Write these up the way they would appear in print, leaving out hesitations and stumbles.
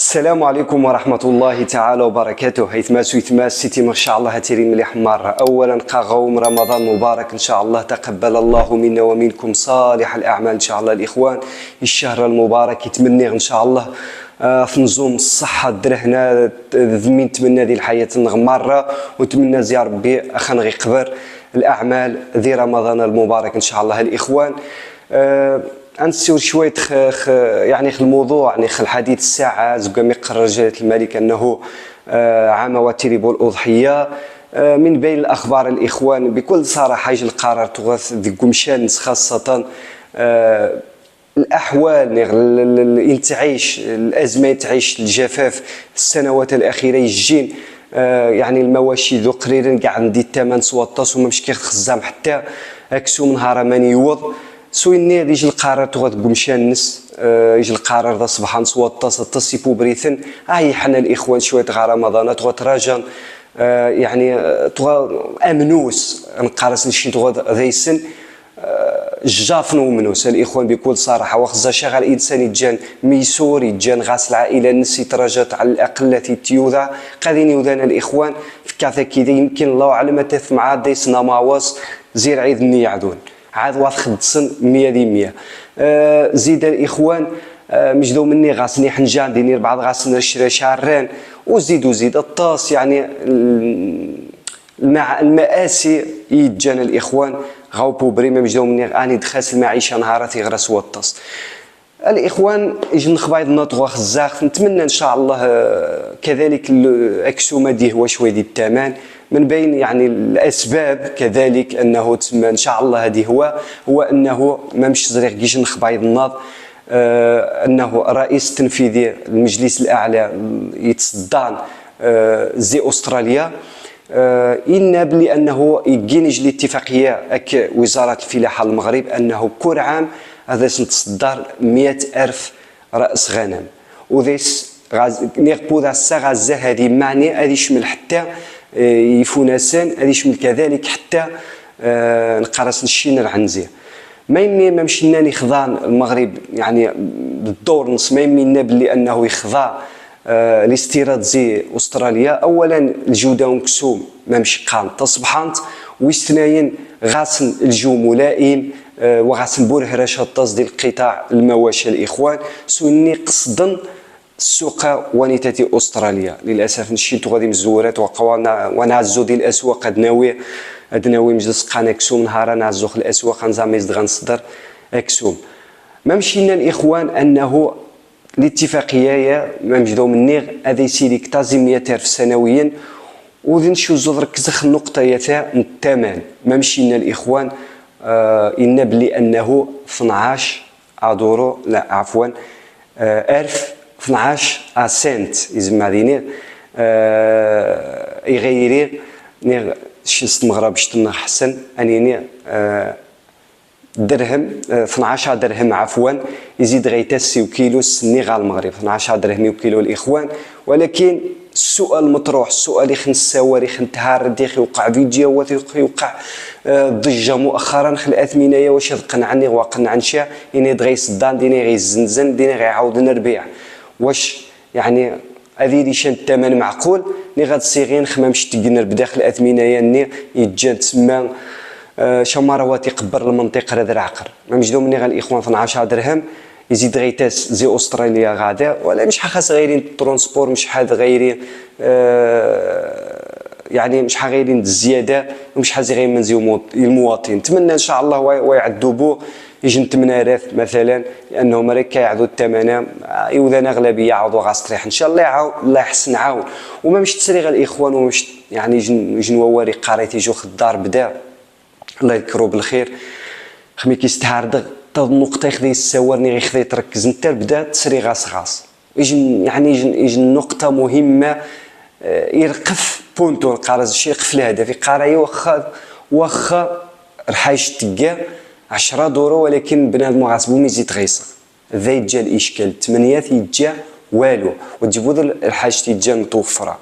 السلام عليكم ورحمة الله تعالى وبركاته. هيثما سيتي ما شاء الله هتيري مليح مرة. أولا قاغوم رمضان مبارك إن شاء الله، تقبل الله منا ومنكم صالح الأعمال إن شاء الله. الإخوان الشهر المبارك يتمنى إن شاء الله في نزوم الصحة درهنا ذمين تمنى ذي الحياة مرة، وتمنى زي ربي أخان غي قبر الأعمال ذي رمضان المبارك إن شاء الله. الإخوان أنسير شوية يعني الموضوع، يعني الحديث الساعة زوجا مقرر جلالة الملك أنه عام وتيريبو الأضحية. من بين الأخبار الإخوان بكل صراحة يجي القرار تغث ذي قمشان خاصة الأحوال اللي تعيش الأزمة، تعيش الجفاف السنوات الأخيرة يجين يعني المواشي ذو قريرا قاعد ندي الثمن سواطاس وما مش كيخزام حتى أكسو من نهار ماني يوض سويني يجي القرار تغاد قمشان الناس يجي القرار ذا صباحا سواطاس تصيفو بريثن هاي حنا الإخوان شوية غا رمضان تغاد راجان يعني تغاد أمنوس نقارس نشي تغاد ذيسن جافن ومنوس. الإخوان بكل صراحة وخزا شغال إنسان يتجان ميسور يتجان غاس العائلة النسي تراجات على الأقل التي تيوضع قاذين يوذان الإخوان في كاثا كذا يمكن الله أعلم تث مع ديس نماواس زير عيد النيعدون عاد واث خدسن 100%. زيد الإخوان مجدو مني غاسني حنجان ديني بعض غاسن الشرا شعران وزيد الطاس يعني مع المآسي يتجان الإخوان غاوبو بريمة مجدو مني اني دخاس المعيشة نهاراتي غرس والطاس. الإخوان يجي نخبايض نطغوا خزاخ نتمنى إن شاء الله كذلك الأكسومة دي هو شوي دي الثمن من بين يعني الأسباب كذلك أنه تسمى إن شاء الله هذه هو أنه ما مش زريق جيش نخبايض الناض أنه رئيس تنفيذي المجلس الأعلى يتصدان زي أستراليا إن بلي أنه يجينج الاتفاقية أك وزارة الفلاحة المغرب أنه كل عام هذا تصدر 100,000 رأس غنم وذيس نيغبو ذا السغازة هذه معني هذه يشمل حتى يفونسان هذه يشمل كذلك حتى نقرص نشين العنزية. ما يمي ما مشينا نخضع المغرب يعني بالدور نص ما يمينا بلي أنه يخضع الاستيراد زي أستراليا. أولا الجودة ونكسوم ما مش قانط تصبحانت ويستناين غاسن الجو ملائم وغاسن بوره رشاد تصدي القطاع المواشي الإخوان سوني قصدا السوق ونيتاتي أستراليا. للأسف نشيتو غادي مزورات وقوانا ونعزو ديال الأسواق أدناوي مجلس قانا كسوم نهارا نعزو في الأسواق نزامي زد غنصدر أكسوم. ما مشينا الإخوان أنه الاتفاقية ما مجدو منيغ هذا سيدي كتازي 100,000 سنويا وذي نشو زود ركزخ النقطة يتا الثمن. ما مشينا الإخوان إن بلي أنه 12 أدورو لا عفوا 12 سنت إذا دينير يغيري نير شست المغرب شتنا حسن أني درهم 12 درهم عفوا يزيد غيتسي كيلو سني غا المغرب 12 درهم وكيلو الإخوان. ولكن السؤال المطروح السؤال اللي خنساوى اللي خنتهار دي يوقع فيديوهات يوقع ضجه مؤخرا خل اثمنه واش قنعني وقنع نشا يعني دغي صدان ديني غي زنزن ديني غيعاود نربيع واش يعني هذه اللي شان الثمن معقول ني غاد صيغين خمامش تقنر بداخل اثمنه يعني يتجان تسمى شماروات يقبر المنطقه هذا العقر. ما مجدو مني غا الاخوان 12 درهم يزيد غيتاس زي أستراليا غادا ولا مش حخاص غيرين الترونسبور مش حاد غيرين يعني مش حغيرين الزيادة ومش حازي غير منزي المواطن. نتمنى إن شاء الله ويعدوا بو يجي 8,000 مثلا لأنهم راك يعدوا الثمن يوذان أغلبية عاودوا غاستريح إن شاء الله يعاون الله يحسن عاون. وما مش تسريغ الإخوان ومش يعني يجي نواري قاريت يجوا خدار بدا الله يذكروا بالخير خمي كيستهاردغ النقطة يخذي السوارني يخذي تركز نتا بدا تسري غاس يجي يعني يجي نقطة مهمة يرقف بونتو القارز شي يقف الهدف يقاري واخا رحايش تلقى 10 دورو ولكن بنادم غاسبو ميزيد غيصغ ذا يتجا الاشكال 8 يتجا والو وتجيبو الحاجة يتجا متوفرة.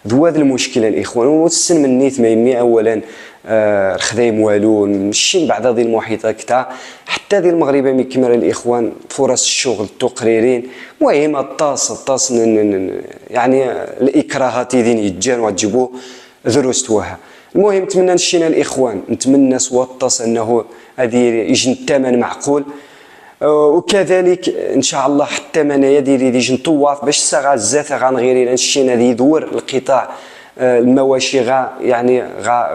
ذو هذا المشكلة الإخوان والسن من نيت ما يمي أولا الخدايم والو مشين بعد هذه المحيطات كتا حتى هذه المغربه مي كما الاخوان فرص الشغل التقريرين المهم الطاس يعني الاكراهات يدين يتجان وتجيبوا دروس توها. المهم نتمنى نشينا الاخوان نتمنى سوا الطاس انه هذه يجي الثمن معقول، وكذلك ان شاء الله حتى منايا ديالي يجي نطواف باش الساعه الزات غنغيري نشينا هذه يدور القطاع المواشي يعني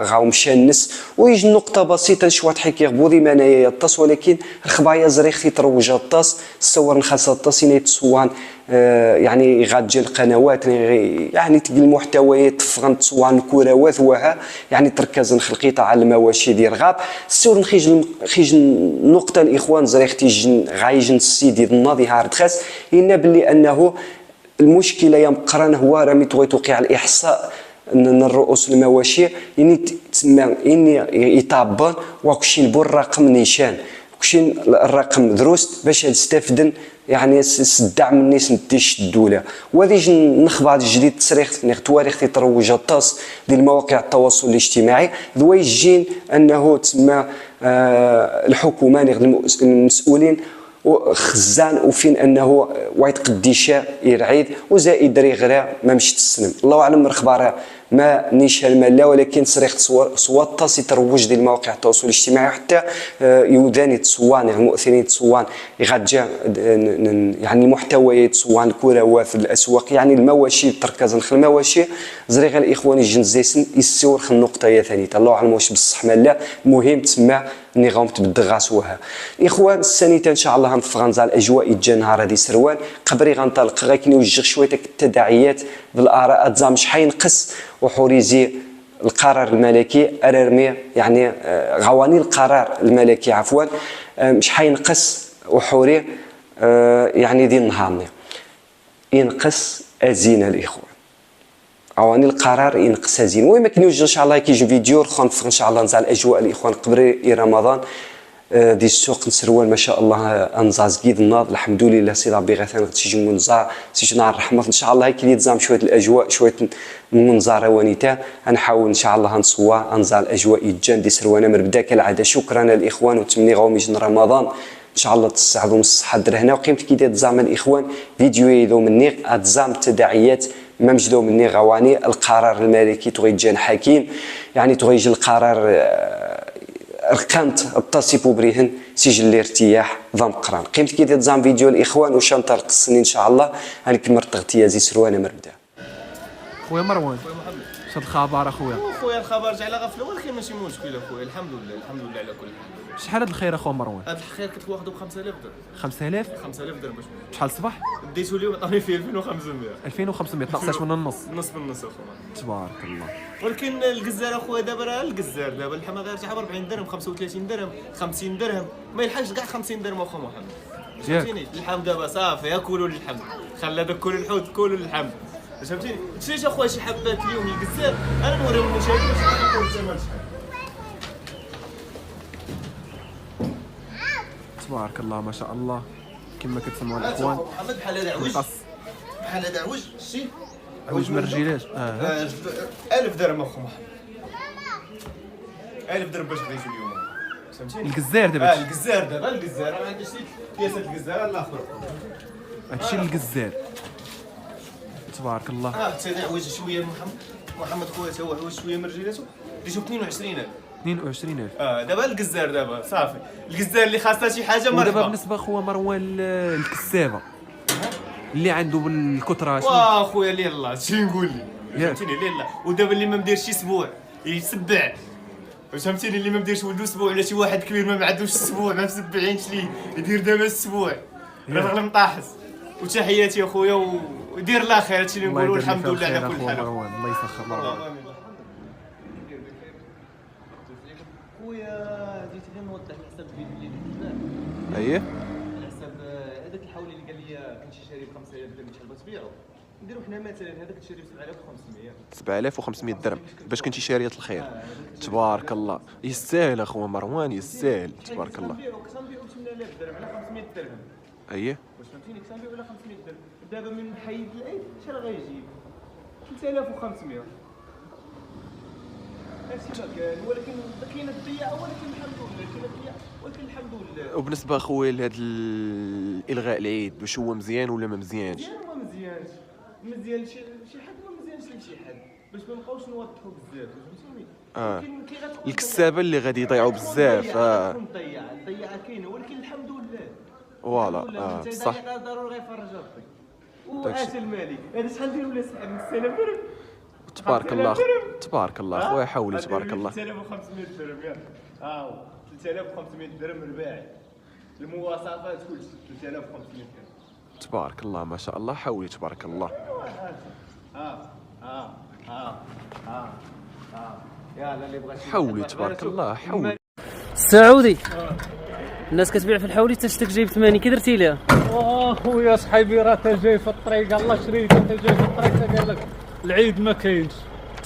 غاو مشانس ويجي نقطه بسيطه شويه حكي غبودي منايا الطاس، ولكن الخبايا زريختي تروج الطاس الصور نخاص الطاس يتصوان يعني غاتجي القنوات يعني تلقى المحتويات تفغن تصوان الكروات وها يعني تركز نخلقي على المواشي ديال غاب السور خيج نقطه الاخوان زريختي غايجن السيدي الناضي هارد خاص إن باللي انه المشكله يا مقرن هو راه توغي توقع الاحصاء ان الرؤوس المواشي يعني تسمى اني يطابون وكشين بو الرقم نيشان كشين الرقم دروست باش تستافدن يعني الدعم الناس نتيش الدوله. وهذه نخبار جديد تصريح تواريخ تروج الطاس ديال مواقع التواصل الاجتماعي ذوي جين انه تسمى الحكومه المسؤولين وخزان وفين انه وايد قديشه يرعيد وزائد ريغرا ما مشيت السلم الله اعلم الاخبار ما نيشان مالا، ولكن صريخ صوات طاس يتروج ديال مواقع التواصل الاجتماعي حتى يوداني تصوان المؤثرين تصوان يغادجا يعني المحتويات تصوان الكروات في الاسواق يعني المواشي تركز نخل المواشي زريغ الاخوان الجنزيسن يسور خل النقطه يا ثانيه الله اعلم واش بصح مالا المهم تسمى ني غاوم تبدا غاسوها. الاخوان السنيته ان شاء الله غنفغنزا الاجواء يتجا نهار هذه سروان قبري غنطلق غير كنوجه شويه التداعيات بالاراء تزام شحال ينقص وحوريزي القرار الملكي ارمي يعني غواني القرار الملكي عفوا مش حينقص وحوري يعني دي النهار ينقص ازين الاخوان اواني القرار ينقص ازين. المهم كنوجه ان شاء الله كيجي فيديو خنف ان شاء الله نزع الاجواء الاخوان قبل رمضان دي السوق نسروال ما شاء الله انزاز كيد الناض الحمد لله سي ربي غثان تيجي منزار سي نهار الرحمه ان شاء الله كي يتزام شويه الاجواء شويه منظر ونيتا نحاول ان شاء الله نصوا انزال الاجواء يتجان دي سروانا من بدا كالعاده. شكرا للاخوان وتمني غاوم يجن رمضان ان شاء الله تسعدوا من الصحه درهنا وقيمت كي تزام الاخوان فيديو يدو مني اتزام التداعيات ما مجدو مني غواني القرار الملكي تغيجان حكيم يعني تغيج القرار رقمت التصيب بريهن سجل الارتياح ضم قران قيمت كي تزام فيديو الاخوان وش نطلق السنين ان شاء الله هانيك مرتغتي زي سروانا مربدا. خويا مروان شاد الخبر اخويا؟ خويا الخبر جا على غفله ولكن ماشي مشكل اخويا الحمد لله على كل حال. شحال هاد الخير اخويا مروان؟ هاد الخير كنت واخده ب 5000 درهم. 5000 درهم باش شحال الصباح؟ ديتو اليوم عطاني فيه 2500. 2500 تنقصات من النص. نص بالنص اخويا تبارك الله. ولكن الجزار اخويا دابا راه الجزار دابا اللحمه غير تاع 40 درهم 35 درهم 50 درهم ما يلحقش كاع 50 درهم اخويا محمد. فهمتيني اللحم دابا صافي ياكلوا اللحم خلى داك كل الحوت كلوا اللحم فهمتيني. شريت اخويا شي حبات اليوم الجزار انا نوريهم المشاهدين باش يكون الثمن شحال. تبارك الله ما شاء الله كما كتسمعوا الاخوان. محمد بحال هذا عوج بحال هذا عوج شتي عوج من الرجيلات 1000 درهم اخو محمد 1000 درهم باش بغيتو اليوم فهمتيني. الجزار دابا الجزار دابا الجزار ما عنديش كياسات الجزار الاخر هادشي الجزار تبارك الله. حتى هذا عوج شويه محمد خويا تا هو عوج شويه من رجيلاته ديتو 22000 دابا الجزار دابا صافي الجزار اللي خاصها شي حاجه مرحبا. ودابا بالنسبه خويا مروان الكسابه اللي عنده بالكثره واه خويا ليه الله شي نقول لي فهمتيني ليه الله. ودابا اللي ما مديرش اسبوع يسبع فهمتيني اللي ما مديرش ولدو اسبوع ولا شي واحد كبير ما عندوش اسبوع ما مسبعينش ليه يدير دابا اسبوع راه مطاحس. وتحياتي اخويا ودير الله خير هادشي اللي نقولوا الحمد لله على كل حال. الله يسخر مروان. خويا جيت غير نوضح الحساب الفيديو اللي درت اييه الحساب هذاك الحولي اللي قال لي كنت شاري ب 5000 درهم شحال بغيت تبيعو نديرو حنا مثلا هذاك تشري ب 7500 درهم باش كنتي شاريه الخير. تبارك الله يستاهل اخويا مروان يستاهل تبارك الله. كنت نبيعو ب 8000 درهم على 500 درهم اييه واش فهمتيني كنت نبيعو على 500 درهم دابا من حيد العيد شحال غيجيب 3500 هادشي ما كان، ولكن كاينه الضياع، ولكن الحمد لله كاينه الضياع، ولكن الحمد لله. وبالنسبه اخويا لهذا الغاء العيد، واش هو مزيان ولا ما مزيانش؟ مزيان وما مزيانش، مزيان شي حد ما مزيانش لشي حد، باش ما نبقاوش نوضحوا بزاف، فهمتيني؟ كي غتكون الكسابه اللي غادي يضيعوا بزاف. الضياعه كاينه، ولكن الحمد لله. فوالا بصح ضروري غيفرج ربي. وعاش المالك، هذا شحال نديرو ولا سحب من 6000 درهم؟ تبارك الله تبارك الله خويا، حولي تبارك الله. 3500 درهم ياك، ها هو 3500 درهم رباعي، المواصفات كلشي 3500 درهم. تبارك الله ما شاء الله، حولي تبارك الله. يلا اللي بغى حولي تبارك الله حولي. السعودي الناس كتبيع في الحولي تشتك جايب 80، كي درتي ليها؟ خويا صحيبي راه تا جاي في الطريق، الله شريته تا جاي في الطريق، قال لك العيد ما كاينش،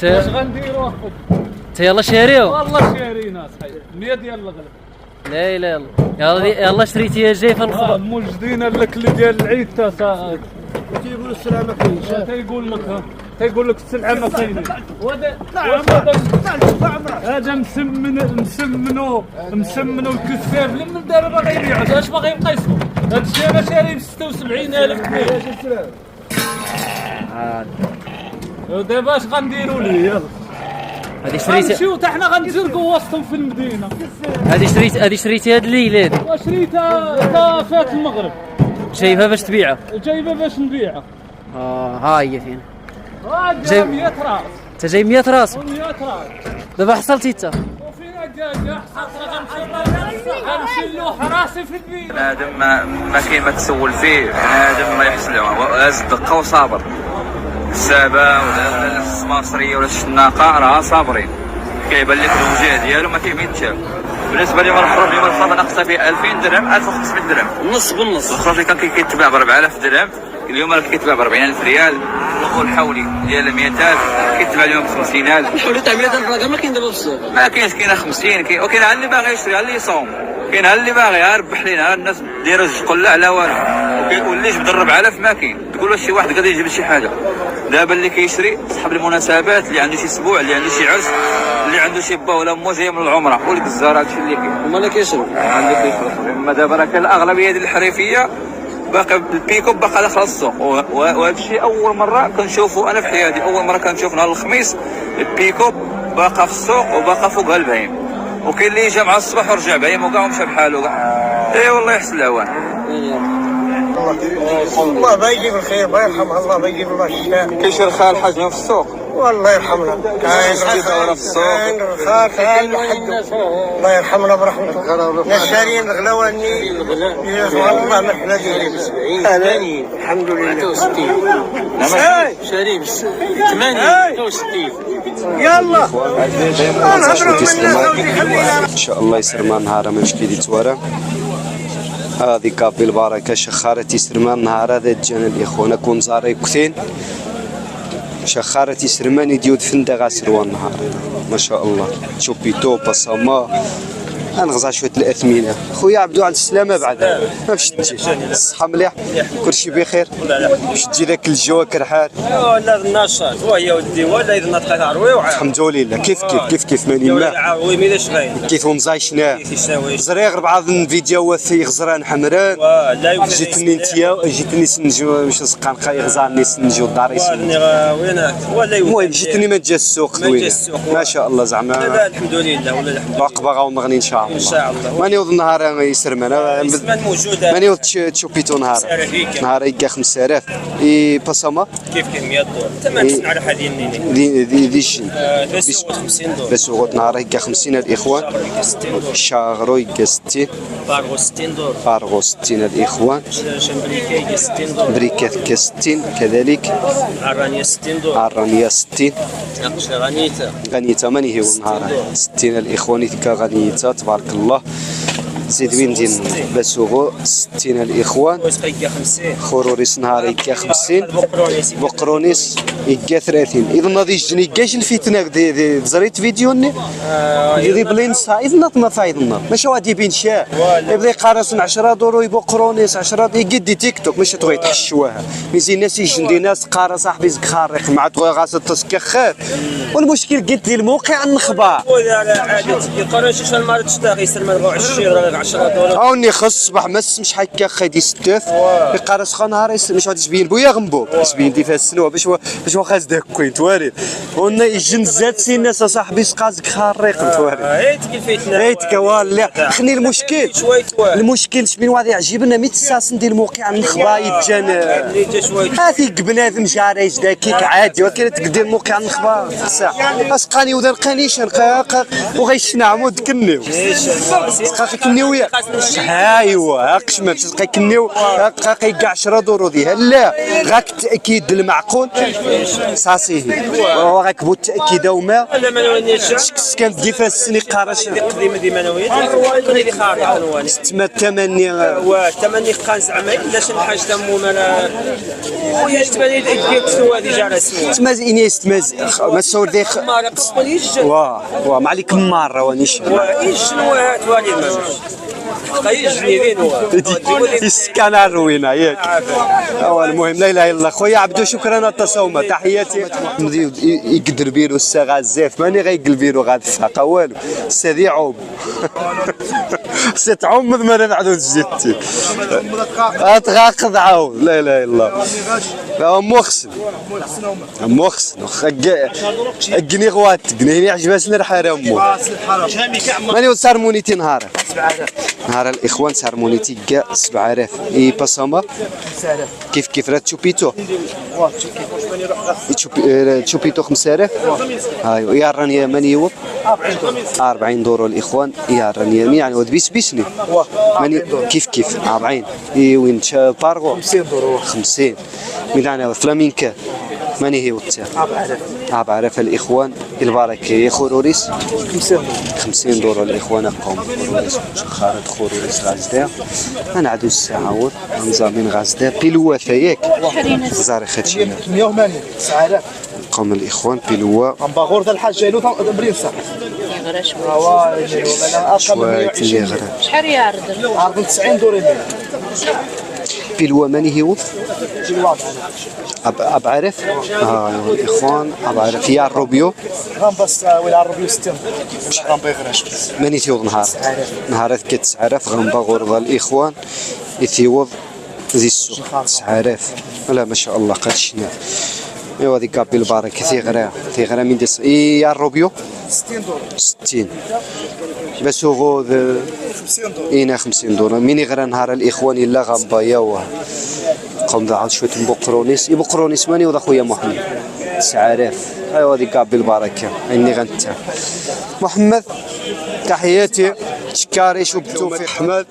اش غنديرو اخو؟ انت يلا شاريو؟ والله شارينا صحيح 100 ديال الغلا. لا اله الا الله، يلا شريتيها جاي في الخبر. موجدين الاكل ديال العيد تا ساعات، تيقولوا السلعه ما كاينش، تيقول لك السلعه ما كاينش. هذا مسمنو الكساب اللي من دابا باغي يبيعوا، اش باغي يبقى يسوق؟ هذا الشيء انا شاريه ب 76,000 جنيه. ودابا اش غنديروا ليه؟ يلا هذه شريتي، نمشيو حتى حنا غنتزرقوا وسطهم في المدينه. هذه شريتي هاد الليله هادي؟ وشريتها فات المغرب، جايبها باش تبيعها؟ جايبها باش نبيعها. ها هي فين؟ جايب 100 راس. انت جايب 100 راس؟ 100 راس. دابا حصلتي انت؟ وفينا دجاجه غنمشي نلوح راسي في البيت. بنادم ما كاين ما تسول فيه، بنادم الله يحسن له، هاز الدقه وصابر. السابه ولا السماصريه ولا الشناقه راه صابرين، كيبان لك الوجه ديالو ما كيمين تشاف. بالنسبه لي الخروج اليوم الخروج ناقصه فيه 2000 درهم 1500 درهم، نص بالنص. الخروج اللي كان كيتباع ب 4000 درهم اليوم راه كيتباع ب 40,000 ريال. الحولي ديال 100,000 كيتباع اليوم ب 50,000. الحولي تاع 100,000 راه ما كاين دابا في السوق، ما كاينش. كاينه 50، وكاين ها اللي باغي يشري، ها اللي يصوم، كاين ها اللي باغي ها ربح لينا، ها الناس دايره جوج قله على والو، واللي يجبد 4000 ما كاين. تقول واش شي واحد قادر يجيب شي حاجه. دابا اللي كيشري صاحب المناسبات، اللي عنده شي اسبوع، اللي عنده شي عرس، اللي عنده شي با ولا مو جاي من العمره والكزار، هادشي اللي كاين. هما اللي كيشرو عندك كيشرو. اما دابا راه كاين الاغلبيه ديال الحريفيه باقي البيكوب باقي داخل السوق، وهذا الشيء اول مره كنشوفه انا في حياتي. اول مره كنشوف نهار الخميس البيكوب باقي في السوق وباقي فوقها البهيم، وكاين اللي جا مع الصباح ورجع بهيم وكاع ومشى بحالو كاع. اي والله يحسن العوان. الله ما يجيب الخير، ما يرحمها الله، ما يجيب الله الشفاء. كيشير خال الحاج في السوق، والله يرحمنا. كاين رخاء كاين الله يرحمنا برحمته. نشارين الغلواني والله ما حنا دايرين 70 الحمد لله. 63 شارين 68 يلا ان شاء الله يسرما نهار ما مشكي تورا. هذه كابي البركه شخاره يسرمان نهار هذا جانا الاخوان كون زاري كثين شخاره يسرمان يديود فندا غاسر النهار ما شاء الله. شوبيتو بصما غنغزا شويه الاثمنه. خويا عبدو على السلامه بعد ما باش تجي الصحه مليح كلشي بخير. باش تجي ذاك الجو كرحال ولا النشاط وهي ودي ولا اذا نطقت عروي الحمد لله. كيف ماني ما عروي ميلاش باين كيف ونزايشنا زريغ بعض الفيديوهات في غزران حمران. جيتني سنجو مش سقانقه يغزاني سنجو داري وينات ولا المهم جيتني ما تجا السوق دوينه ما شاء الله زعما الحمد لله ولا الحمد عقبه غنغني ان شاء الله. ان شاء الله ماني وض النهار يسرم انا موجوده ماني وض تشوبيتو نهار يكا 5000 اي باساما كيف 100 دولار ثمن تصنع على هذه النيني ديش 50 دولار بس وقت نهار يكا 50 الاخوان شاغرو يكا 60 فارغو 60 الاخوان شمبريكا 60 دولار بريكات يكا 60 كذلك عرانيا 60 دولار عرانيا 60 ناقص غنيته غنيته ماني هو النهار 60 الاخوان يكا غنيته تبارك الله. زيد وين ديال باسوغو 60 الاخوان وسقيكا 50 خروريس نهار يكا 50 بقرونيس بقرونيس يكا 30 اذا ناضي جني كاش الفتنه دي زريت فيديو يدي بلين صا اذا ما فايدنا ماشي غادي بين شاه يبدا يقارس 10 دورو يبو قرونيس 10 يقدي تيك توك ماشي تبغي تحشوها ميزي الناس يجندي ناس قارا صاحبي زك خارق مع تبغي غاس تسكخات والمشكل قلت لي الموقع النخبه ولا عادي يقرا شي شحال مرة تشتاقي يسلم 24 ولا 10 دولار عاوني خص صباح ما سمش هكا خدي ستاف يقارس خا نهار مش غادي تبين بويا غنبو تبين دي فيها السنوه باش خاز داك كوين تواري ونا يجن زاد سي الناس صاحبي سقازك خارق تواري هيتك الفتنه هيتك والله خلي المشكل المشكل شمين واحد يعجبنا مي تساسن ديال الموقع النخبه يتجان هاثي بنادم جاري داكيك عادي ولكن تقدر الموقع النخبه الساعه اسقاني وذا القانيش وغيشنعمو دكنيو سقاك كنيو يا ايوا هاكش ما تسقى كنيو هاكي كاع 10 دورو ديها لا غاك التاكيد المعقول صاصيه وغاك بو التاكيد وما لا ما نونيش كانت كيفاش السني قارش القديمه ديما نويت اللي خارج نواني التمني والتمني قان زعما الا شي حاجه تمو مالا ويا تبان ديك سوا ديجا على سوا تماز انيست ما سول ذي ما قصونيش واه ما عليك مره وانيش شنو توالي ما قيجني وين هو يسكن الروينه ياك هو المهم لا اله الا الله خويا عبدو شكرا على التصاومه تحياتي يقدر بيرو الساغا الزاف ماني غيقل بيرو غاد الفاقه والو سادي عوم سيت عوم ما نعدو جدتي اتغاقض عاود لا اله الا الله مخسن اجني غوات قنيني عجباس الحاره امو ماني سارمونيتي نهار الاخوان سارمونيتي كاع 7000 اي باساما كيف راه تشوبيتو تشوبيتو 5000 ايوا يا راني ماني هو 40 دورو الاخوان يا راني يعني ودبيس بيسني ماني كيف 40 اي وين بارغو 50 دورو 50 ميلانا فلامينكا ماني هي وتا 4000 الاخوان البركه يا خروريس 50 دورو الاخوان قوم خروريس خالد خروريس غازدا انا عدو الساعه نظامين غازدا بيلوا ياك زاري خاتشي 180 9000 قوم الاخوان بيلوا باغور ذا الحاج جايلو برينسا غير شويه شحال يعرض؟ عرض 90 دوري بيلوا ماني هي أبعرف الإخوان أبعرف يا الروبيو غنبس ولا الروبيو 60 غنبا يغراش ماني تيوض نهار كي 9000 غنبا غرضة الإخوان يثيوض زي السوق 9000 لا ما شاء الله قادشنا ايوا هذيك كابي البارك ثيغرا من ديس يا الروبيو 60 دور 60 بس هو 50 دور اينا 50 دور مين يغرى نهار الإخوان إلا غنبا يوا قوم ذا عاد شويه بقرونيس ماني وذا خويا محمد 9000 ايوا هذيك كاع بالبركه اني غنتا محمد تحياتي شكاري شو بالتوفيق احمد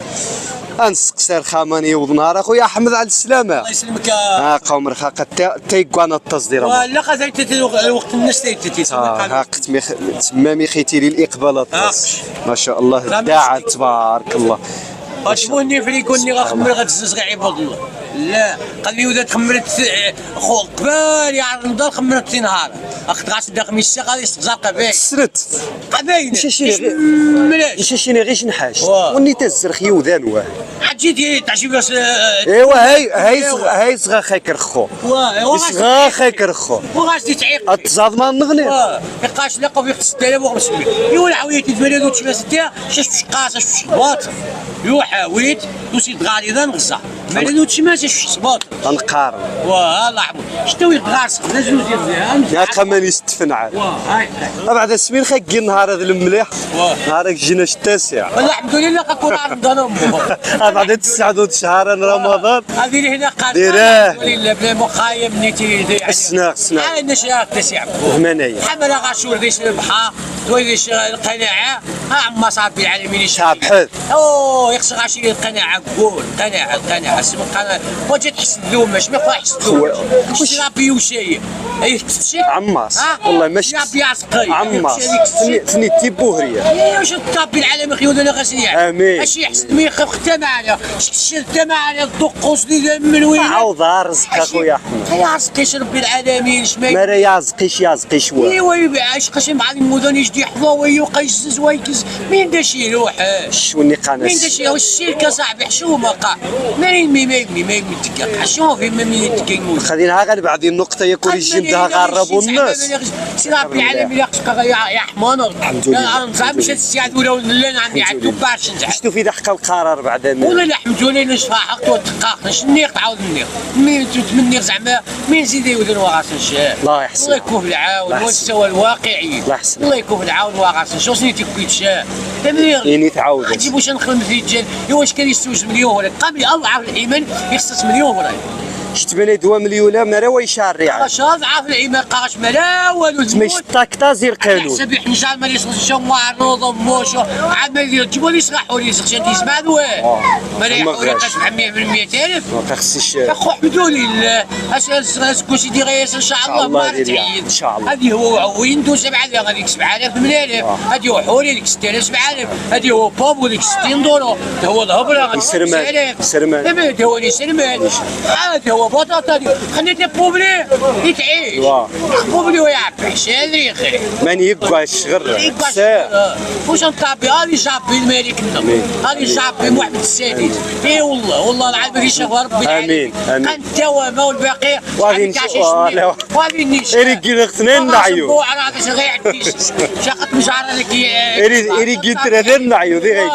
انسقسر خاماني وضنار اخويا احمد على السلامه الله يسلمك قوم رخاقه تيقوانا التصدير لا خزيت الوقت الناس تيتي هاقت تمامي خيتي لي الاقبال الطاس ما شاء الله داعت تبارك الله شبوني فريكوني غنخمر غتزز غير عباد الله لا قال لي وذا تخمرت خو قبال يا رمضان خمرت نهار اخذ غاس دا خميس غادي يستغزر قبايل سرت قبايل ماشي شي غير نحاش وني تزرخ يوذان واه عجيتي تعجب بس ايوا هاي صغا خاك رخو صغا خاك رخو وغاش تعيق التزاد ما نغني يقاش لقوا في 6500 يو العويت البلاد وتشمس ديها شاش قاصه شاش شباط يو حاويت وسيد غالي ذا نغزا مالو تشمس شاش شباط غنقارن والله عمو شتو يغارس لا جوج ديال يا كمان يستفن عاد بعد السمين خاكي النهار هذا المليح نهارك جينا التاسع والله الحمد لله كنكون رمضان امو بعد 9 شهر رمضان هذه هنا قال ديراه الحمد لله مخايم نيتي السناق انا شاف تسع همنايا حمل غاشور ديش البحر تويش القناعه عما صافي العالمين شابحث يخص غاشي القناعه قول القناعه اسم القناعه واجي تحس الذوم ماشي ما يخص الذوم واش رابي وشي عماس والله ماشي رابي عسقي عماس ثني تيبوهريه واش الطابي العالمي خيولنا غاسيا امين اش يحسن مي خفت معنا شتت معنا الدقوس اللي من وين عوض رزقك اخويا احمد يا رزقي ربي العالمين شمال ما يازقي شويه ايوا يبعش قش مع المدن يجي يحفظوا ويقيس ويكز مين دا شي روح شوني قناص مين دا شي الشركه صاحبي حشومه قا مين مي تدقق حشوم في مين تدقق خليناها غير بعد النقطه يكون الجندها غربوا الناس سي ربي العالمين يا حمان الحمد لله انا صعب مش السياد ولا لا عندي عندو باش نجح شفتوا في دحق القرار بعد ولا الحمد لله نشفى حق وتقاق نشنيق تعاود النيق مين تمني زعما مين زيد يودن وغاسن شاه الله يحسن الله يكون في العون والمستوى الواقعي الله يحسن الله يكون في العون وغاسن شو سنيتي كويت شاه تمير يعني تعاود حتى واش نخدم في الجن واش كان يستوج مليون ولا قبل اضعف الايمان يخصص مليون ولا شفت بني 2 مليون ما راه يشاري قاش اضعف الايمان قاش ملا والو تمش طاكطازي القانون حسب حنجال ما يصلش شمار نوض موشو عمل يجيبوا لي صحوا لي شي تسمع واه ما يحول قاش 100,000 ما خصش اخو الحمد لله اش كلشي دي غيس ان شاء الله ما تعيد ان شاء الله هذه هو ويندو 7000 هذيك 7000 8000 هذه هو حوري ديك 6000 7000 هذه هو بوب وديك 60 دولار هو الهبره سرمان هذا هو اللي سرمان هذا هو بطاطا خليتي بوبلي يتعيش بوبلي ويعبي شادري خير ماني يقواش غير واش نطابي هذه جابي الملك هذه جابي محمد السادس اي والله العظيم في شهر ربي امين انت وما والباقي وغادي نشوف اريكي اختنين نعيو وعرا غير يعديش شاقت مجعره لك اريكي ترى نعيو دي غير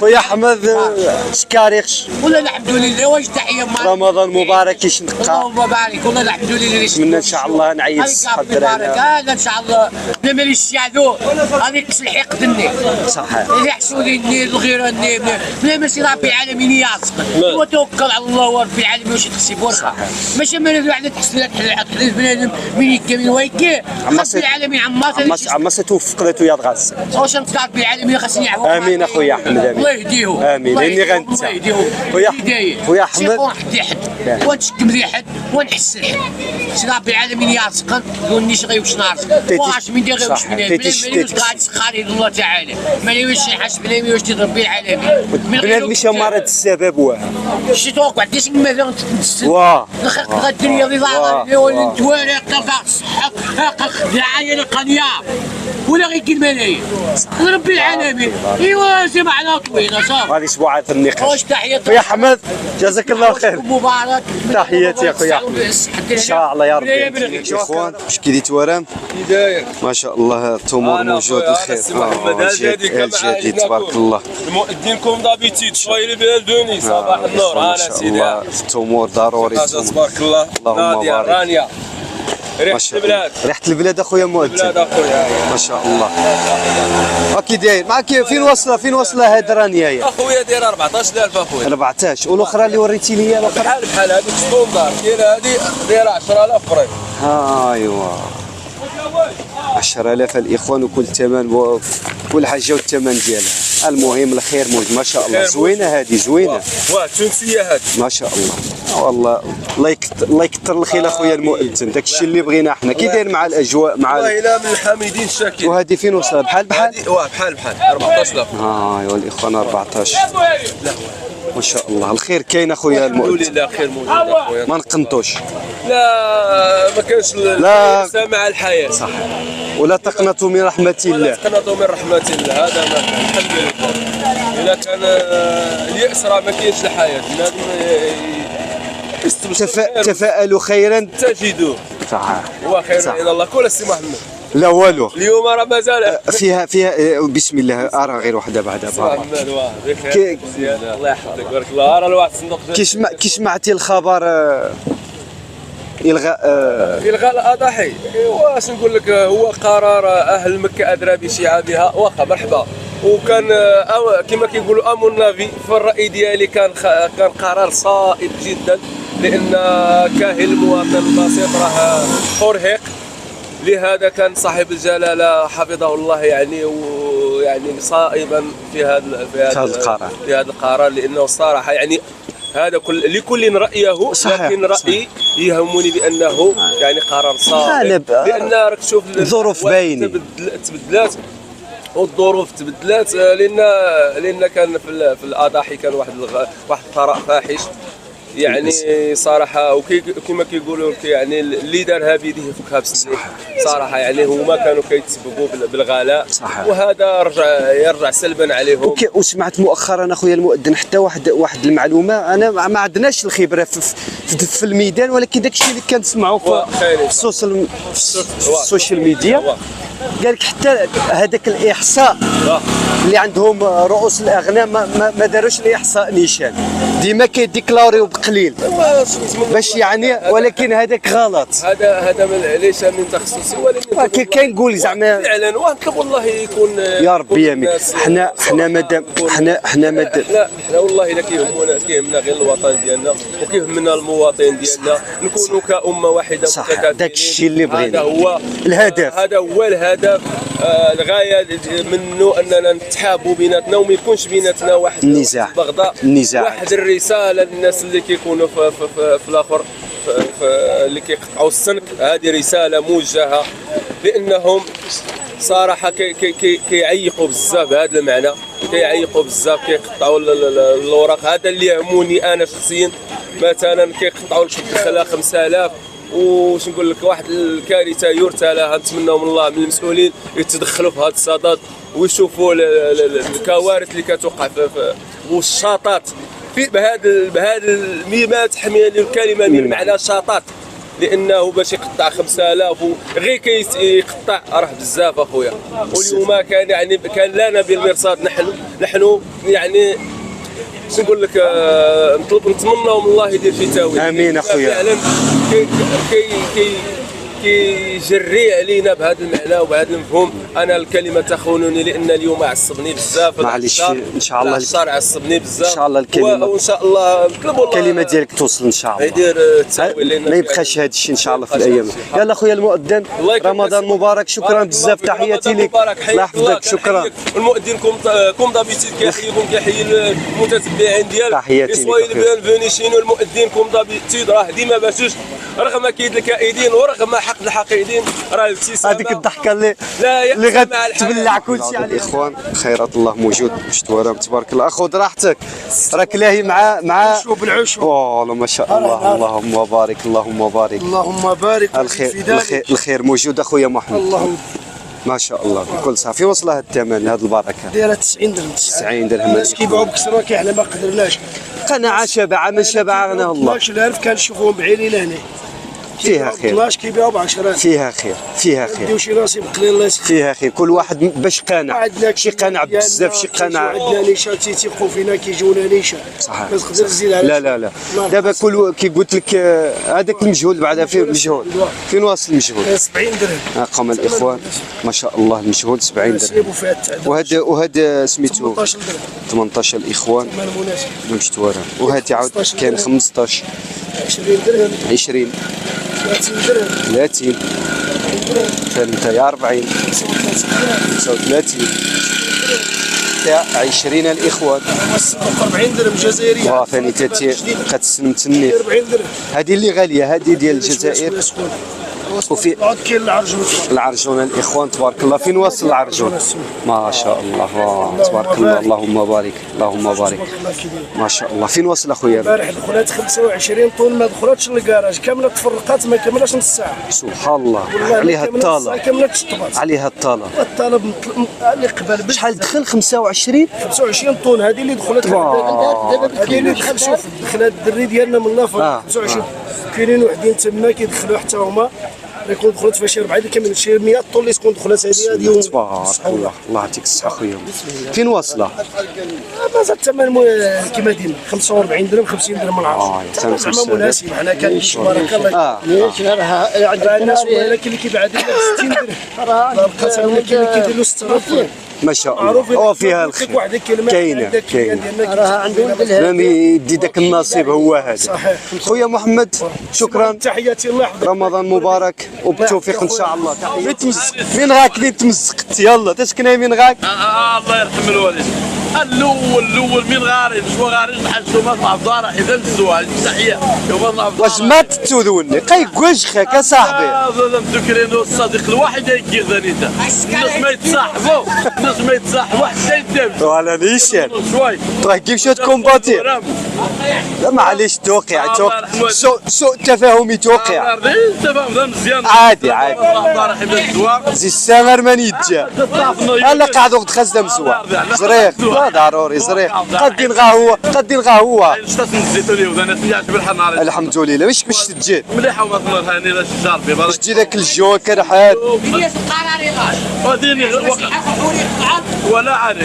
خويا احمد شكاريخش والله الحمد لله واش تحيه رمضان مبارك يشنقا اللهم بارك والله الحمد لله نتمنى ان شاء الله نعيش قدر هذا ان شاء الله لما يشعلوا هذيك الحق دني صحيح يحسوا لي الغيره الني بلا ما سي ربي العالمين يعصق وتوكل على الله وربي العالمين واش تحسب ماشي من واحد تحسب تحليل بنادم من يكا من ويكا ربي العالمين عما توفق له يا غاز واش نطلع ربي العالمين خاصني يعاون امين اخويا احمد امين الله يهديهم امين اني غنت خويا احمد ونشكم ذي حد ونحس الحد سي ربي العالمين يعصقن ونيش غير واش نعرف واش من دي غير واش من قاعد يسخري الله تعالى ما يوش يحسب بلا واش ربي العالمين بنادم مش مرض السبب واه شي توقع ديش مثلا تنسل واه نخلق الدنيا رضا ولا نتوارى قطع الصحه العايله القنيه ولا غير الملايين ربي العالمين ايوا سي معنا طويله صافي هذه اسبوعات النقاش واش تحيه يا احمد جزاك الله خير مبارك تحياتي يا خويا ان شاء الله يا ربي اخوان واش كيديت ورام ما شاء الله التمور موجود الخير الجديد تبارك الله المؤذنكم دابيتيد شويه بلدوني صباح النور انا سيدي التمور ضروري تبارك الله اللهم بارك رانيا ريحة البلاد ريحة البلاد اخويا مؤذن البلاد اخويا ما شاء الله كي داير معاك فين واصله هاد رانيا اخويا داير 14,000 اخويا 14 والاخرى اللي وريتي لي الاخرى بحال هذيك ستوندار كاين هذه دايره 10,000 فرنك ايوا 10,000 الاخوان وكل ثمن كل حاجه والثمن ديالها المهم الخير موجود ما شاء الله زوينه هذه زوينه واه تونسيه هذه ما شاء الله والله الله يكثر الخير اخويا المؤذن داك الشيء اللي بغينا احنا كي داير مع الاجواء مع والله الا من الحامدين الشاكرين وهذه فين وصلت بحال واه بحال 14,000 ايوا الاخوان 14 ما شاء الله الخير كاين اخويا المؤذن الحمد لله خير موجود اخويا ما نقنطوش لا ما كانش لا سامع الحياه صح ولا تقنطوا من رحمه الله تقنطوا من رحمه الله هذا ما الحمد لله اذا كان الياس راه ما كاينش الحياه لازم تفاءلوا خيرا تجدوه صح وخير الى الله كل السي محمد لا والو اليوم راه مازال فيها بسم الله ارى غير وحده بعدها محمد واه بخير الله يحفظك بارك الله راه الواحد صندوق كي سمعتي الخبر الغاء الاضاحي واش نقول لك هو قرار اهل مكه ادرى بشعابها واخا مرحبا وكان كما كيقولوا امون نافي في الراي ديالي كان قرار صائب جدا لان كاهل المواطن البسيط راه ارهق لهذا كان صاحب الجلاله حفظه الله يعني ويعني صائبا في هذا القرار لانه الصراحه يعني هذا لكل رايه صحيح. لكن رايي يهمني بانه يعني قرار صائب لان راك تشوف الظروف باينه تبدلات والظروف تبدلات لان كان في الاضاحي كان واحد الثراء فاحش يعني صراحه وكما كيقولوا يعني اللي دارها بيديه يفكها بسنيه صراحه يعني هما كانوا كيتسببوا بالغلاء صحيح. وهذا يرجع سلبا عليهم. وسمعت مؤخرا اخويا المؤذن حتى واحد المعلومه، انا ما عندناش الخبره في الميدان، ولكن داك الشيء اللي كنسمعوا في السوشيال ميديا قال لك حتى هذاك الاحصاء اللي عندهم رؤوس الاغنام ما داروش الاحصاء نيشان، ديما كيديكلاريو بقليل باش يعني، ولكن هذاك غلط. هذا ليس من تخصصي ولكن كنقول زعما فعلا ونطلب والله يكون يا ربي يمين. حنا مادام حنا والله الا كيهمنا غير الوطن ديالنا وكيهمنا المواطن ديالنا نكونوا كأمة واحده متكاتفين. داك الشيء اللي بغينا، هذا هو الهدف، الهدف الغايه منه اننا نتحابوا بيناتنا وما يكونش بيناتنا واحد البغضاء، واحد الرساله للناس اللي كيكونوا في الاخر اللي كيقطعوا السنك. هذه رساله موجهه لانهم صراحه كيعيقوا بزاف بهذا المعنى، كيعيقوا بزاف، كيقطعوا الاوراق. هذا اللي يهمني انا شخصيا، مثلا كيقطعوا الدخله 5000 وش نقول لك واحد الكارثه يرثى لها. نتمنوا من الله من المسؤولين يتدخلوا في هذا الصدد ويشوفوا الكوارث اللي كتوقع والشاطات بهذا ما تحمل الكلمه من معنى شاطات، لانه باش يقطع 5000 غير كيقطع راه بزاف اخويا. واليوم كان لنا بالمرصاد نحن يعني نقول لك نتمنوا من الله يدير في تاويل. امين اخويا. فعلا كيجري علينا بهذا المعنى وبهذا المفهوم. انا الكلمه تخونني لان اليوم عصبني بزاف. معليش ان شاء الله الشهر عصبني بزاف ان شاء الله الكلمه وان شاء الله نطلبوا الله الكلمه ديالك توصل ان شاء الله يدير التاويل ما يبقاش هذا الشيء ان شاء الله في الايام. يلا خويا المؤذن رمضان مبارك. شكرا بزاف، تحياتي لك، الله يحفظك. شكرا. المؤذن كوم دابيتيد كيحيي المتتبعين ديالك، تحياتي لك بيانفونيشين. والمؤذن كوم دابيتيد راه ديما باشوش رغم كيد الكائدين ورغم حق الحقيدين راه الابتسامه هذيك الضحكه اللي غتبلع كلشي على الاخوان. خيرات الله موجود مشتوره تبارك الله. خذ راحتك، راك لاهي مع بالعشب. والله ما شاء الله. اللهم بارك اللهم بارك اللهم بارك. الخير موجود اخويا محمد. اللهم ما شاء الله بكل صافي. وصل هذا الثمن هذه البركه دايره 90 درهم. 90 درهم. الناس كيبيعوا بكثره كاع ما قدرناش. قناعه شبعه من شبعنا الله. 12000 كنشوفوهم بعيني لهنا. فيها خير. 12 كيبيعوا ب 10. فيها خير نديو شي نصيب قليل الله يسخر. فيها خير. كل واحد باش قانع، شي قانع بزاف، شي قانع. عندنا نيشان تيثقوا فينا كيجونا نيشان. صحيح. ما تقدر تزيد على. لا دابا كي قلت لك هذاك المجهول بعدا فيه المجهول. فين واصل المجهول؟ 70 درهم. قام الاخوان ما شاء الله المجهول 70 درهم. وهذا سميتو 18 درهم. 18 الاخوان مشتوره. وهذه عاود كاين 15 20 درهم. 20 30 درهم. 30 ثاني 40 35 تاع 20 الاخوان. 40 درهم جزائريه. ثاني 30 كتسلم تني. 40 درهم. هذه اللي غاليه، هذه ديال الجزائر. وفي كاين العرجون الاخوان تبارك الله. فين واصل العرجون؟ ما شاء الله تبارك الله. اللهم بارك اللهم بارك. ما شاء الله. فين واصل اخويا؟ البارح دخلت 25 طن ما دخلتش للكراج كامله، تفرقات ما كملش نص ساعه. سبحان الله. عليها الطاله، كملت الطبات عليها الطاله. الطلب اللي قبل شحال دخل؟ 25 طن. هذه اللي دخلت. هذه اللي دخل. شوف دخلت الدري ديالنا من لافا 25. كاينين وحدين تما كيدخلوا حتى هما يكون دخلت فيها شي 4 كامل شي 100 طن اللي تكون دخلت هذه. تبارك الله. الله يعطيك الصحه خويا. فين واصله؟ مازال الثمن كما ديما 45 درهم 50 درهم من العرض. زعما مناسب. حنا كنمشي تبارك الله. راه الناس والله كاين اللي كيبيع 60 درهم. راه بقات كاين اللي كيدير له 6000. ما شاء الله معروف وفيها الخير واحد الكلمه كاينه راها عنده ولد راني يدي داك النصيب هو هذا. صحيح. خويا محمد شكرا، تحياتي الله يحفظك، رمضان مبارك وبالتوفيق ان شاء الله. فين غاك فين تمزقت؟ يلا تسكن مين غاك؟ الله يرحم الوالد. الاول من غاري شو غاري بحال شو مطلع الدار اذا الزواج تحيه يوم مطلع واش ما تتوذوني قيقوش خاك صاحبي؟ هذا ذكرين الصديق الواحد يجي ذنيته الناس ما يتصاحبوا الناس ما يتصاحبوا حتى يتدابوا ولا نيشان شوي تروح كيف شو تكومباتير. لا معليش توقع سوء تفاهم توقع التفاهم مزيان عادي الله يرحم الزواج زي السامر من يتجا هلا قاعد خزدم سوا زريق ضروري زريق قدين غاهوه الحمد لله. واش باش تجي مليحه والله هاني لا شاربي باش تجي ذاك الجو كرحات ولا عاري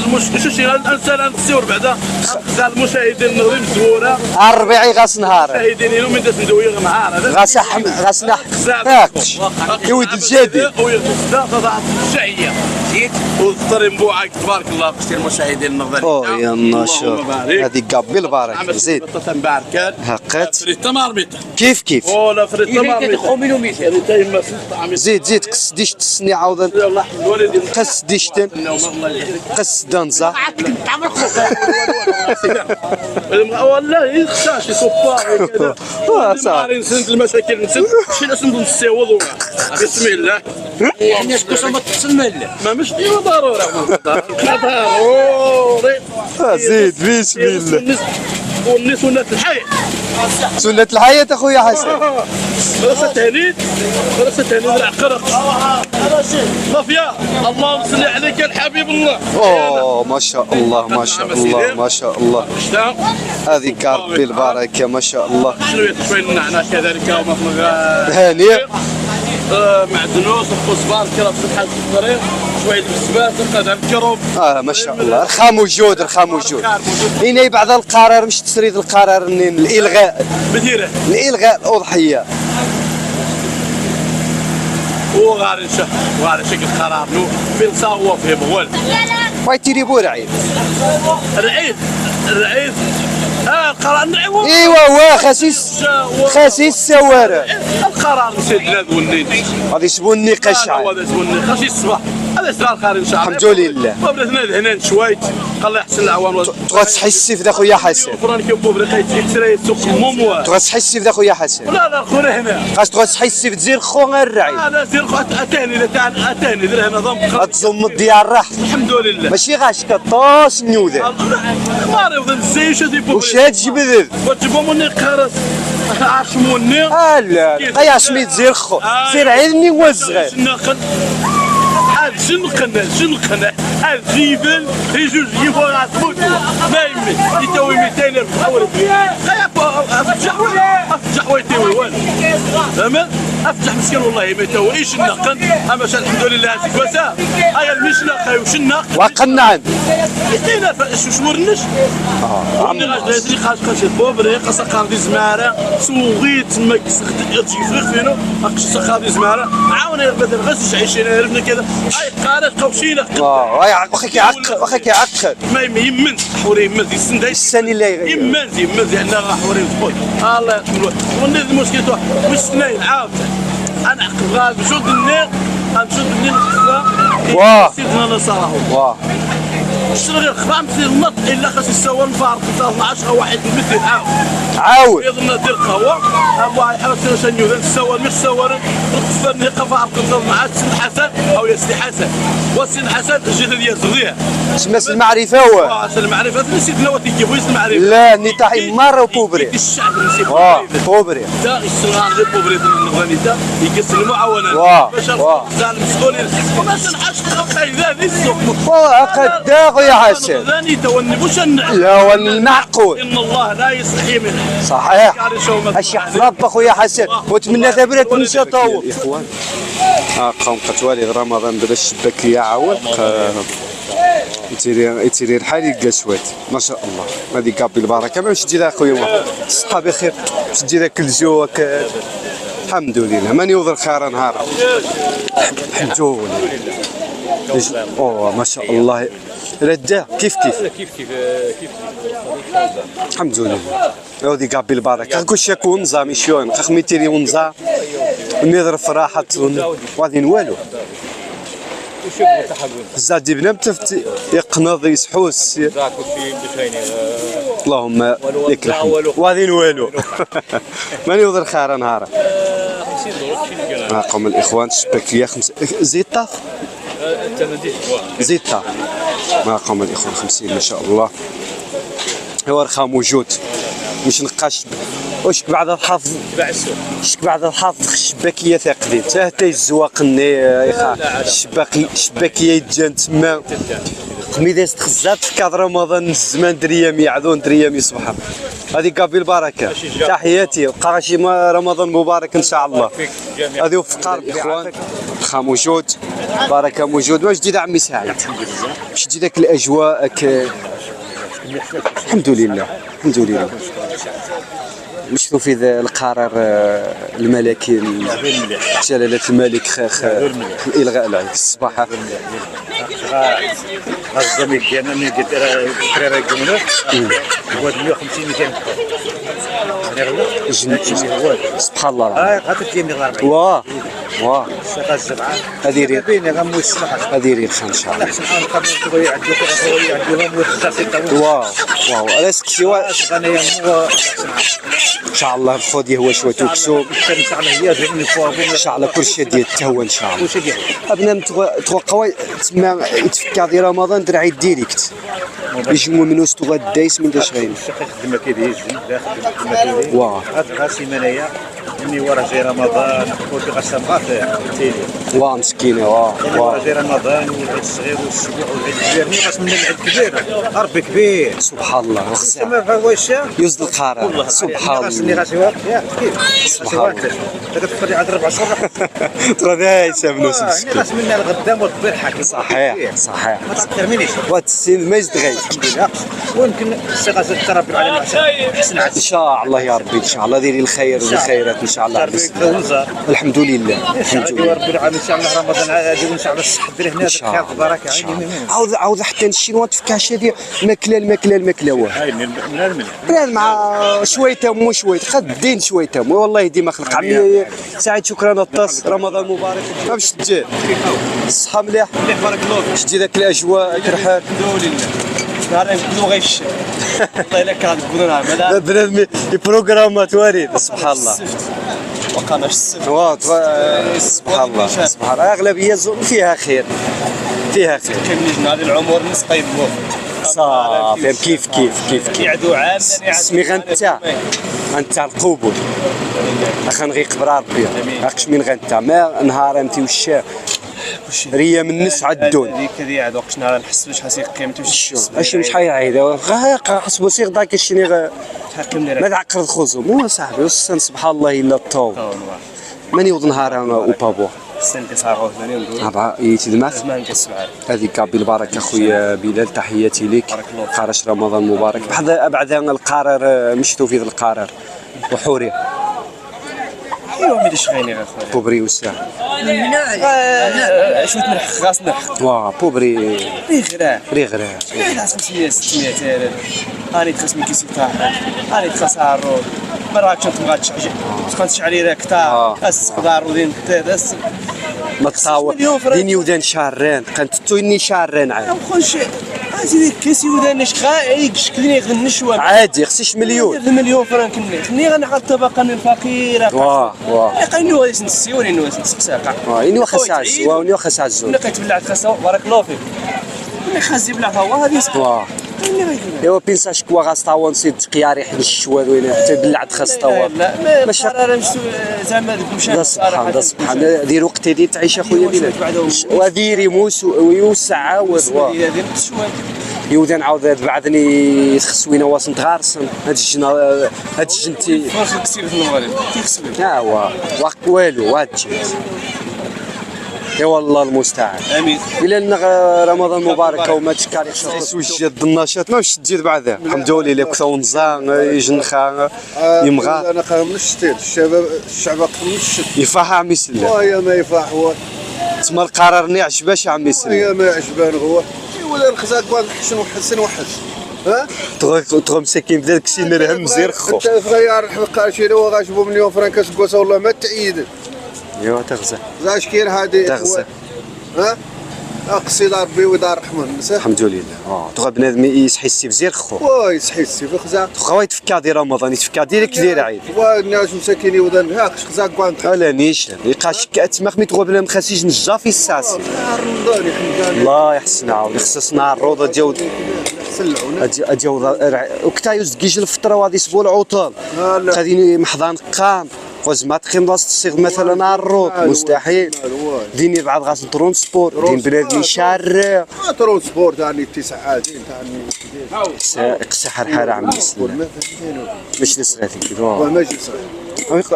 المشكل شي الانسان نسيور بعدا المشاهدين النظيم زوره الربيعي غاس نهار المشاهدين من داس ندوي معانا غاس نحكش يا ولد الجدي الشعيه زيت والطريم بوعك تبارك الله في المشاهدين النظري. يا النشر هذه قبل البركه زيد تنباركان هقت فريتا مارميتا كيف ولا فريتا مارميتا زيد قص ديش تسني عاودا قص ديشتن قص دنزا والله يخشاش يصفار كذا صار نسند المشاكل نسند شي نسند نسيوض بسم الله الناس كلها ما تسمى ما مش ضروري زيد بسم الله واللي سنة الحياة سنة الحياة اخويا حسن مدرسة تهنيد العقرة مافيا اللهم صل عليك الحبيب الله. ما شاء الله ما شاء الله ما شاء الله هذه كارت بالبركة ما شاء الله. شوية النعناع كذلك هاني معدنوس وكزبار كرا في الحال في الطريق شويه بالسبات القدم كروب ما شاء الله رخام موجود هنا بعد القرار مش تسريد القرار الالغاء بديره الالغاء الاضحيه وغاري شكل قرار نو بين صاوه فيه بغول وايتيري بو العيد القرار نعيو ايوا خسيس السوارع القرار سيدنا ذونين غادي يسبوا النقاش هذا يسبوا النقاش الصباح هذا يصرى الخير ان شاء الله الحمد لله. وبلاتنا هنا شويت الله يحسن العوان تبغى تصحي السيف ذا خويا حسن فرانك بوبري يكسري السوق موموا تبغى تصحي السيف ذا خويا حسن لا خويا هنا خاص تبغى تصحي السيف تزير خو غير الرعي انا زير خو اتاني درا هنا ضم تزم ديال راحت الحمد لله ماشي غاش كطاس نيوذا مريض الزي شو دي وش هتجبد وتجيبوا مني قارص عاشموني لا يا سميت زير خو زير عيني وزغير شنقنا الجبل يجوز يبغى يعطبوك ما يمي يتوي 200,000 حول افتح ويتوي والو فهمت افتح مسكين والله ما يتويش النقن اما الحمد لله هذيك وسا هاي المشنق وشنق وقنعن يدينا شو ورنش عمي غاش اللي خاش بوبري قصا قاضي زماره سوغيت ما تيفرق فينو اقش قاضي زماره عاون بدل غش 20,000 كذا اي قارات قوشينه واخا كيعقل ما يمن حوري يمن السنداي السنه اللي يمن لان حوري تقول الله يرحمه وني المشكل مش سنين عاود انا عقب غاد نشوف النيق نشوف النيق واه سيدنا نصاره واه شنو خرامت النط الا خاص يسوى الفارق 12 واحد مثل عاود يظن دير قهوه ابغى يحاول شنو نسوى مش سوى الخفن قفا 12 سي حسن او يا سي حسن وسي حسن الجهه ديال زغيه تسمى المعرفه هو المعرفه نسيت نوات يجيبوا اسم المعرفه لا نتاعي مره وبوبري الشعب نسيت بوبري تا الصغار ديال بوبري النغانيتا يقسم المعاونات باش المسؤولين وما تنحاش قايده ذي السوق قد يا حسن لا والمعقول ان الله لا يستحي منه صحيح اش يحفظ رب اخويا حسن واتمنى ثبرت من شطاو اخوان قوم قتوالي رمضان دابا الشباك يعاود يتيري الحال قسوات ما شاء الله هذه كابي البركه ما تجي ذا اخويا الصحه بخير تجي ذاك الجو الحمد لله ماني وضر خير نهار الحمد لله اوه ما شاء الله ردا كيف الحمد لله هذه قابل البركه كلشي يكون نظام شلون خاخ ميتيري ونظام نضرب في راحه وغادي والو زاد بنا متفتي يقنض يسحوس اللهم لك الحمد وغادي والو ماني وضر خير نهار معكم الاخوان الشباكيه زيت طاف زيت طاف معكم الاخوان 50 ما شاء الله هو رخا موجود مش نقاش واش بعد الحافظ شك بعد الحافظ الشباكيه ثاقدين حتى الزواقني يا الشباكيه يتجان تما قميده تخزات في كاد رمضان الزمان دريامي يعذون دريامي صباح هذه قابل البركه تحياتي بقى شي رمضان مبارك ان شاء الله هذه وفقار الاخوان خا موجود بركه موجود واش جديد عمي سعيد واش جديد داك الاجواء الحمد لله الحمد لله نشوفوا في ذا القرار الملكي جلالة الملك الغاء العيد الصباح الزميل ديالنا ملي قلت الدراري يقوموا هو 150 200 سبحان الله غاتت لي 140 واه الساقه الزبعه هذه ريح بين غمو السمح هذه ريح ان شاء الله احسن نقدروا خويا يعدوا واو راسك سوا غنيا هو ان شاء الله الخودي هو شويه توكسو ان شاء الله هي ان شاء الله كلشي ديال التهوى ان شاء الله ابنا توقعوا تما يتفكى ديال رمضان درعي ديريكت يجمعوا من وسط الدايس من داش غير خدمه كيدير واه هاد سيمانيه مني ورا جاي رمضان وفي غسام غافر واه مسكينه واه جاي رمضان والعيد الصغير والسبوع والعيد الكبير مي غاس من العيد الكبير ربي كبير سبحان الله سما واش يوزد القرار سبحان الله غاسني غاسي كيف سبحان الله تقدر عاد 4 شهور ترى ذا يسمنوس مسكين غاس منا الغدام والطبير حاكم صحيح ما تكرمينيش وهاد السن ما يزيد غير ويمكن السغازه تربي على احسن ان شاء الله يا ربي ان شاء الله ديري الخير والخيرات ان شاء الله الحمد لله الحمد لله ربي العالمين ان شاء الله رمضان عادي وان شاء الله الصحه دير هنا الخير والبركه عاود حتى الشينوا تفكاش هذه الماكله واه بلاد مع شويه تم شويه خدين شويه تم والله ديما خلق عمي سعيد شكرا الطاس رمضان مبارك ما باش تجي الصحه مليح بارك الله فيك شتي ذاك الاجواء كرحال الحمد لله نهار نقولوا غيفشل والله الا كان نقولوا نهار بنادم البروغرامات وارد سبحان الله وقناش السفت سبحان الله سبحان الله اغلبيه الظن فيها خير كاين هذه العمر الناس طيبوا صافي كيف يعدوا عام سمي غنتا القبول غنغي قبر ربي هاكش من غنتا ما نهار انت والشاه ريا من الناس عدون هذيك هذه عاد وقت نهار نحس باش حاسي قيمته اش مش حيعيد حسبوا صيغ داك الشيء ما تعقد الخصوم هو صاحبي وسن سبحان الله الا الطوب ماني وض نهار وبابو السنه كيصاروا ثاني ندور يتدمع زمان كنسمع هذيك كابي البركه خويا بلال تحياتي ليك قارش رمضان مبارك بحال ابعد القرار مشتو في القرار وحوريه ايوا ملي شغيني غير خويا بوبري وسام شويه نلحق غاس نلحق واه بوبري ريغرا 500 600 الف راني تخص من كيسي طاحن راني تخص عروض مرة كنت بغات تكون شعريره كثار السقدار ودين داس ما تصاور ديني ودان شارين كانت تويني شارين عاد خوش هذه كيسي ودان شخايق شكلني غنشوى عادي خصيش مليون فرنك خليني غنعطي الطبقه من الفقيره واه قايني واش نسيوني نواس نسقساقع اني واخا ساعز واني واخا ساعز انا كتبلع خاصه بارك الله فيك انا خاص يبلع هو هذه واه ايوا بينسا شكوا غاس طاون سيد قياري حد الشوال وين حتى بلعت خاص طاون لا ماشي زعما مشى سبحان دير وقت دي تعيش اخويا بلال وديري موس ويوسع عاود يودان عاود بعدني يخصوينا واس نتغارسن هاد الجنتي فرق كثير في المغرب كيخصوي والو واجي يا والله المستعان امين الى رمضان مبارك وما تشكاري سوج النشاط ماش تزيد بعدها الحمد لله كثا ونزا يجنخا يمغى انا خا من الشتيل الشباب الشعب من الشتيل يفاح عمي سلام ويا ما يفاح هو تما القرار ما عجباش عمي سلام. هي ما عجبان هو ولا الخزاق بعد نحشن وحسن وحش ها تغ مساكين بداك شي نرهم مزير خو انت صغير الحلقه شي لو غاشبو مليون فرنك كاسكوسه والله ما تعيد ايوا تغزى زاش كاين هادي تغزى ها اقصي دار ربي ودار الرحمن الحمد لله. تغ بنادم يصحي السي بزير خو واه يصحي السي في خزاق خو يتفكا ديال رمضان يتفكا ديالك دير عيد والناس مساكين ودان هاك خزاق كوانت لا نيش يقاش تمخ مي تغ بلا مخاسيج نجا في الساسي رمضان الله يحسن عاود خصصنا الروضه ديال اجاو وكتايوز كيجي الفطره وغادي يصبوا العطل غادي محضان قام وزمات خنضاس تصيغ مثلا الروض مستحيل ديني بعد غاس ترونسبور دين بلادي شارع ترونسبور تاعني 9 عادين تاعني قسا حرحره عمي سلام ماشي صغيرين كيدوا ماشي صغير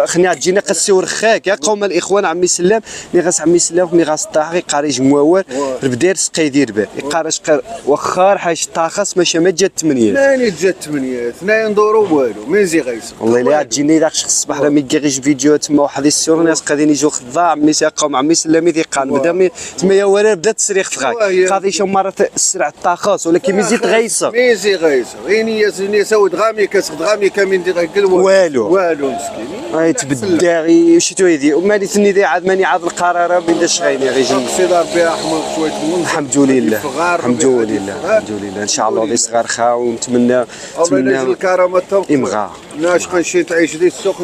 خلينا تجينا قسي ورخاك يا قوم الاخوان عمي سلام مي غاس عمي سلام مي غاس طاح يقاري جمواور البدير سقي يدير به يقارش واخا حاجه طاخس ماشي ما جات 8 ثاني جات 8 اثنين دورو والو ميزي غيس والله الا تجيني داك الشخص الصباح راه ميكيغيش فيديو تما واحد يسيرو ناس قاعدين يجوا خضاع عمي قوم عمي سلام ذيقان بدا تما يا ورا بدا التسريخ تغاك قاضي شي مره السرع الطاخس ولكن ميزي تغيصه ميزي غيسه غيني يا سود غامي كاسد غامي كامين دي غيكل والو مسكين تبدا شتو يدي ومالي ثني ذي عاد ماني عاد القرار بيداش غيني غيجي سي دار بها احمر شويه الحمد لله الحمد لله الحمد لله ان شاء الله غادي صغار خا ونتمنى نتمنى الكرامه يمغى ناش قنشي تعيش دي السوق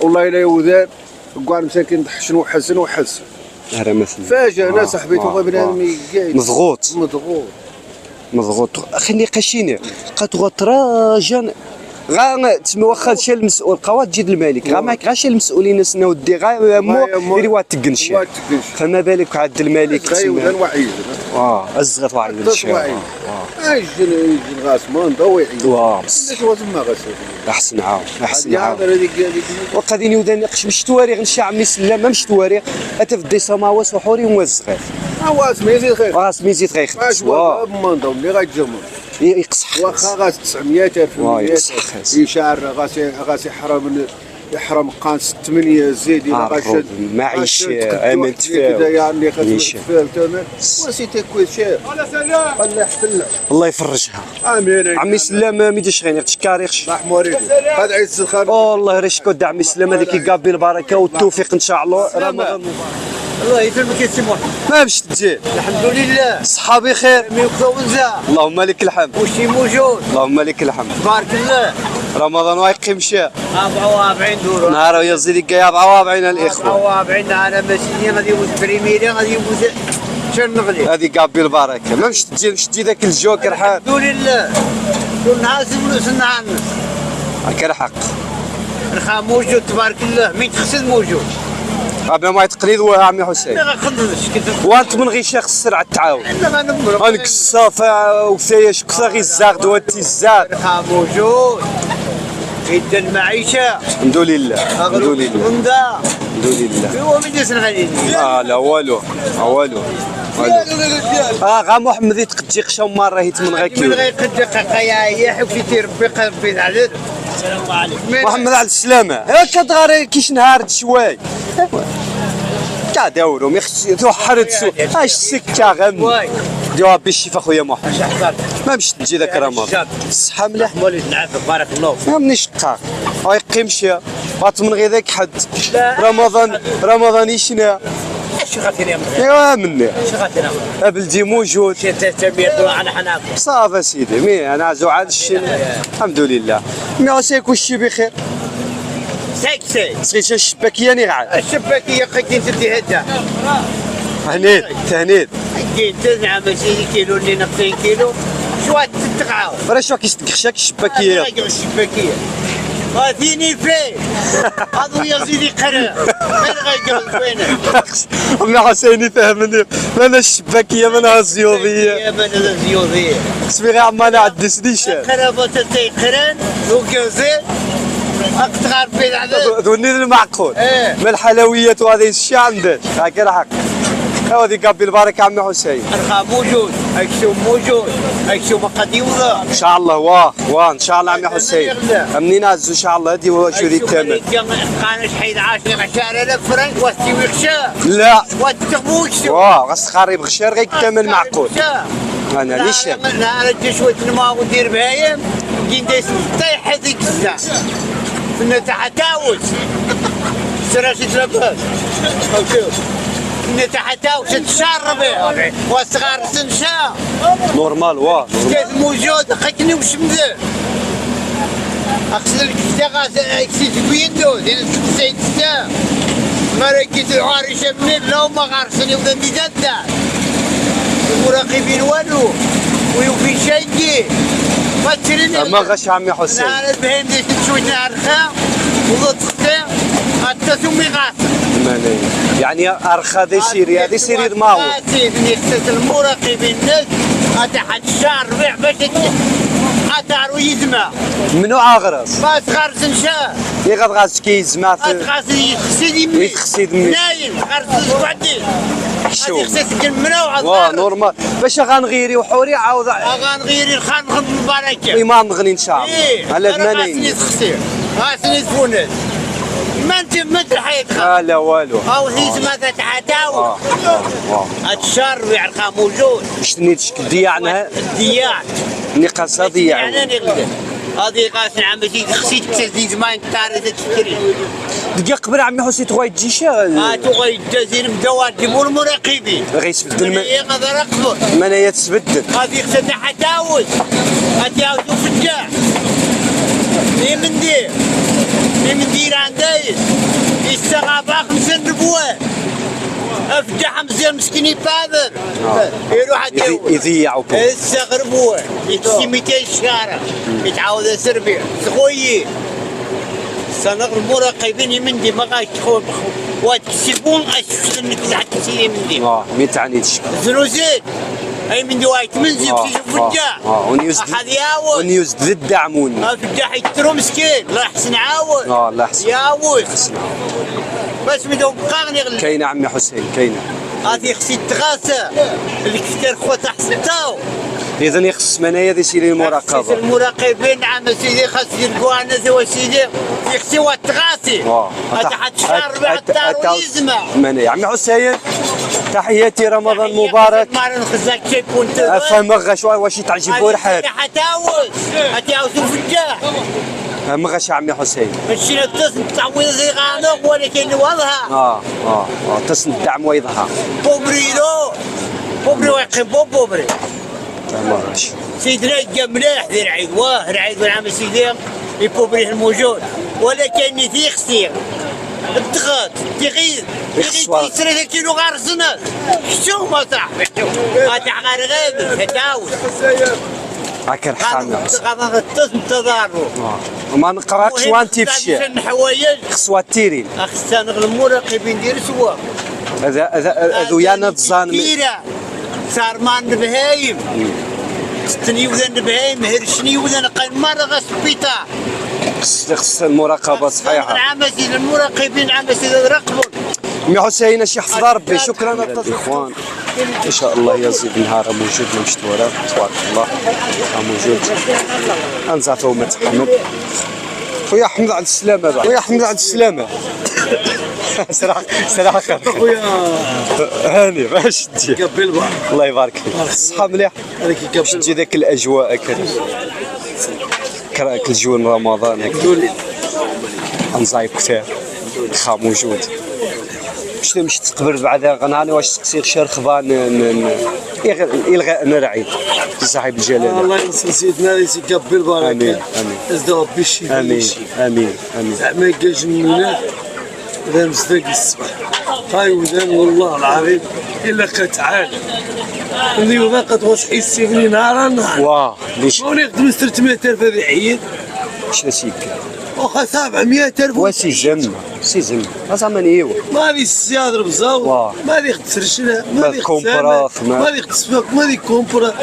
والله الا يوذان كاع مساكين تحشن وحسن وحس راه مثلا فاجأ انا صاحبي تو بنادم مضغوط خليني قشيني قد تراجن غا تسمى واخا شي المسؤول قوات تجي الملك غا معك غا شي المسؤولين سنا ودي غا مو يري وات تقنش فما بالك عاد الملك تسمى وعيد الزغط وعيد يجي الغاسمان ضوي يعيد بصح واش ما غاسل احسن عاود وقادين يودان قش مش تواريخ نشا عمي سلام مش تواريخ اتا في الديسما وسحوري ومزغير واس ميزي خير ميزي خير بمنظم اللي غيتجمع يقصح واخا غاس 900,000 يشعر غاس يحرم قان 8 زيد الى غاش معيشه امن كذا يعني خاصك تمام وسيتي كويس شي الله يحفل الله يفرجها امين عمي سلام ما يديش غير تشكاريخش محموري هذا عيد الخير والله رشكو د عمي سلام هذيك يقابل البركه والتوفيق ان شاء الله رمضان الله يسلمك يا سي محمد ما باش تجي الحمد لله صحابي خير ونزا اللهم لك الحمد وشي موجود اللهم لك الحمد بارك الله رمضان وايقيم شي 44 دور نهار يزيد كاع 44 الاخوه 44 انا ماشي غادي يفوز بريميري غادي يفوز شنغلي هذه قابل البركه ما باش تجي ذاك الجوكر حال الحمد لله كنا عازم فلوس نعنس هاك الحق الخا موجود تبارك الله مين تغسل موجود بلا ما يتقليد هو عمي حسين ما غنخدمش وانت من غير شيخ السرعه التعاون غنقصا وثايا شكسا غير الزاغد وانتي الزاد الخا موجود قيد المعيشه الحمد لله الحمد لله الحمد لله هو من يسن غادي لا والو غا محمد يتقدي قشا مره هيت من غير من غير قد قيا حكيتي ربي قلبي العدد السلام عليكم محمد على السلامه كتغار كيش نهار شوي كاع داورو مي توحرت اش السكه غم جواب بالشفا خويا محمد ما باش تجي ذاك رمضان الصحه مليح مولي نعافك بارك الله فيك ما منيش شقاق يقيم شي بات من غير ذاك حد رمضان يشنا اش غاتينا ايوا مني اش غاتينا بلدي موجود شي 300 دولار انا حناكل صافي سيدي مي انا عزو عاد الحمد لله مي سيك وشي بخير ساكسي سقيت الشباكيه نغعد الشباكيه قيتين تدي هدا تهنيد كاين تنعم ماشي كيلو اللي نقصين كيلو شويه تتقعاو راه شو كيستكشاك الشباكيه الشباكيه غاديني فين هذو يا سيدي قرا غير غيقول وينك امي حسيني فهمني انا الشباكيه منها الزيوضيه منها الزيوضيه اسمي غير عمالة عدسنيش قرابه تيقرن وكوزين اقطع بين العدد ذوني المعقول ما الحلويات وهذه الشيء عندك هاك الحق هذه قبل البركه عمي حسين. الرخاء موجود، الكسوم موجود، الكسوم قد يوضع. ان شاء الله واه ان شاء الله عمي حسين. منين نازل ان شاء الله هذه شو ذي الثمن. قانش حيد 10,000 فرنك واستوي خشا. لا. واتقبوش. غاس خاري بغشير غير الثمن معقول. انا ليش؟ انا شويه نما ودير بهايم كي ندير طيح هذيك الساعه. كنا تحتاوش. سراشي تلبس. كنا تحتاوش تشرب والصغار تنشا. نورمال واه. كاين موجود خكني وش مدير. اقصد الكتاغاز اكسيت بيدو ديال السيد السام. ما ركيت العارشه منين لا ما غارسني ولا نديدا. المراقبين والو ويوفي شيء ما تريني ما غش عمي حسين. انا البهيم ديك شويه نعرفها وضد تقطيع حتى ثم غاسل. يعني ارخى ذي سيري هذه سيري ما هو. سيدي خصت المراقبين الناس حتى الشهر ربيع باش اتعرو يزما. منو عاغرس؟ ما تغرس نشا. غادغاس كي يزما في. غادغاس يخسد يمي. يتخسد يمي. نايم غرس بعدين. شو؟ هذه خصت كلمنا واه نورمال باش غنغيري وحوري عاود. غنغيري الخان البركه. ما نغني ان شاء الله. إيه. على ثمانين. غاسني تخسير. غاسني تفونس. ما تلحق. لا والو. او هي ما تتعداو. هاد الشهر يعرقها موجود. شنو تشكدي عنها؟ الديات. نقاصها ضياع. هذه قاس عمتي خصيت تزيد ما نتعرض تشتري. دقيقة قبل عمي حسين تغوي تجي شا. تغوي تزيد بدوات جيبوا المراقبين. غيسبدل هذا رقبه. منايا تسبدل. هذه خصها حتاوز. هتاوزو في الجاه. من دير. من دير عندي. يستغاب خمس النبوات. افتح مزيان مسكين يبادر. يروح يضيعوا. يستغربوه. يتسي 200 شهر. يتعاود سربيع. خويي. سنغ المراقبين يمندي ما غاش تخون. وتكسبون اشوف انك تحكي يمندي. مي تعني تشكي. زروزيد. اي من دوايت منزل في الجاه. ونيوزد ضد دعموني. الفجاح يترو مسكين الله يحسن عاود. الله يحسن. ياوي. بس بدهم قاغني غلي. كاينه عمي حسين كاينه. هذه خصي تغاسى اللي كثر خوات حسنتاو. اذا يخص منايا ذي سيري المراقبه. المراقبين عم سيدي خاص يلقوا انا سيدي يخصي وتغاسي. هذا حتى شهر بعد يزمع. منايا عمي حسين تحياتي رمضان مبارك. ما نخزاك شي كنت. افهم غش واش تعجبوا رحال. حتاوز حتاوزوا في الجاه. مغش عمي حسين. مشينا التصن تعويض زي غانوق ولكن وضها. تصن الدعم ويضها. بوبريلو بوبري ويقيم بوبري. مغش. سيدنا يجا ملاح ذي العيد واه العيد والعام سيدي يبوبريه الموجود ولكن ذي خسير. الضغط تغير 3 كيلو غارسنا شو ما صاحبي هتاع غير غابر هتاوز هاك رحمنا غادا تضارو وما نقراكش وان تيفشي الحوايج خصوا تيرين خصنا المراقبين ديال سوا هذا يانا تزان صار ما بهايم ستني وذا بهايم هرشني وذا قال غسبيتا خص المراقبه صحيحه العماسي المراقبين عماسي راقبوا مي حسين شي حفظ ربي شكرا الاخوان ان شاء الله يزيد نهار موجود المشتورى تبارك الله موجود انزعتو ما تحمد خويا حمد على السلامه بعد خويا حمد على السلامه سلام خويا هاني باش تجي قبل الله يبارك فيك الصحه مليح باش تجي ذاك الاجواء كراك الجو رمضان هكا نزايب كثير خا موجود باش نمشي تقبل بعدا غنهاني واش تقصير شهر خبان الغاء نرعي صاحب الجلاله الله ينصر سيدنا ريسي قبل بركه امين امين ازداد ربي الشفاء امين امين امين زعما كاش مننا ذا مصدق الصباح هاي وذان والله العظيم الا قتعال اللي وضاقت وصحي السيفني نهار نهار واه ليش وني يخدم 300000 هذا عيد شنو سيك واخا 700000 وسي زم سي زم زعما نيو ما هذه السيادة بزاف ما هذه تسرشنا ما هذه كومبراث ما هذه تسفك ما هذه كومبراث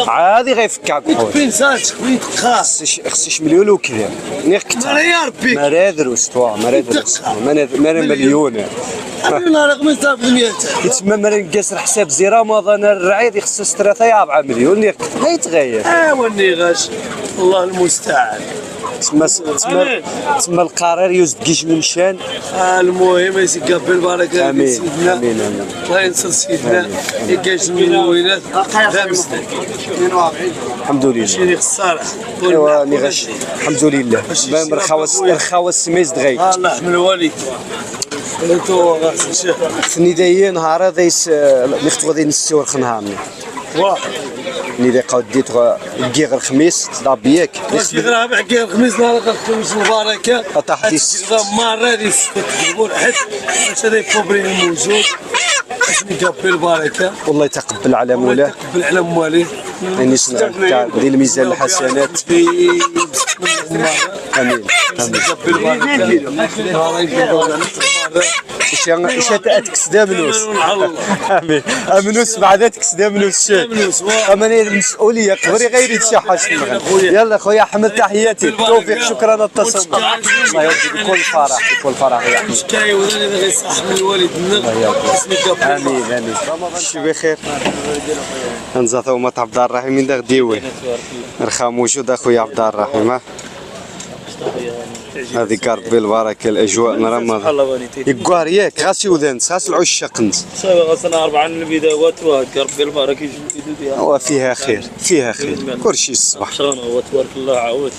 عادي غيفكك وين سالش وين تخاص خصش مليون وكذا نيقتا يا ربي مرادروس توا مرادروس مليون خلينا رقم صافي 100 يتسمى مرة نقاس حساب زي رمضان الرعيد يخص 3-4 مليون ما يتغير. والنغاش الله المستعان. تسمى القرار يوزد كيش من شان. المهم يسقى بالبركه سيدنا. امين امين. الله ينصر سيدنا يكاش من الوينات لا مسلك. الحمد لله. ماشي خساره. ايوا نغاش الحمد لله. رخاوه السميز دغيا. الله يحمي الوالد. انتو شيخ. سنيدايا نهار هذا نختو غادي نستور خنهارني. واه. نيدي قوديت كيغ الخميس طابياك. غير باع كيغ الخميس نهار الخميس البركه. طاحتي. مرة هذه تقول حد هذا كوبرين موجود. نقبل البركه. والله يتقبل على مولاه. يتقبل على مواليه. يعني صنع تاع ديال الميزان الحسنات. امين امين. اش تاكس دامنوس. امين امنوس بعدا تكس دامنوس شي. اما المسؤوليه قبري غير يتشحش. يلا خويا احمد تحياتي التوفيق شكرا اتصل. الله يرزقك بكل فرح بكل فرح يا احمد. شكاي ولا غير صح من والدنا. امين امين. شي بخير. انزا وما عبد الرحيم من دا غديوي. رخا موجود اخويا عبد الرحيم. هذه كارب بالبركه الاجواء من رمضان. يقار ياك غاسي ودان غاس العشاق انت. صايبه غاسنا 4 من البدايات وهاد كارب بالبركه يجبد ديالها. هو فيها خير فيها خير كلشي الصباح. شغل هو تبارك الله عاود.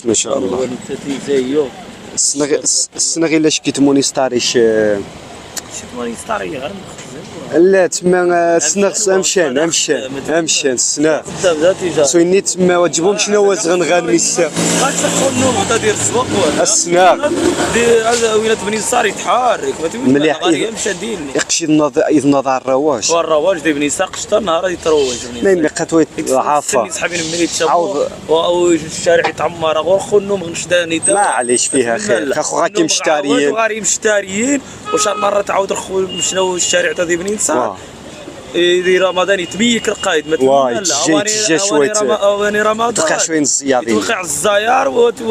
ما شاء الله. زيو. السنه غير لاش كيتموني ستاريش. شتموني ستاري غير لا تما السنه امشان السنه سويني تما واجبهم شنو هو زغنغان ميسا غتخونو غدا ديال السوق السنه ديال وين تبني الصار يتحرك مليح يقشي النظر الرواج والرواج ديال بني ساق شتا نهار يتروج ما يمقاتوي العافا صحابي ملي تشاو والشارع يتعمر غير خونو مغنشداني معليش فيها خير اخو غاكي مشتاريين غاري مشتاريين وشهر مره تعاود مشناو الشارع تاع بني صار يدير رمضان يتبيك القايد ما تجي شويه اواني رمضان توقع شويه الزياضين توقع الزيار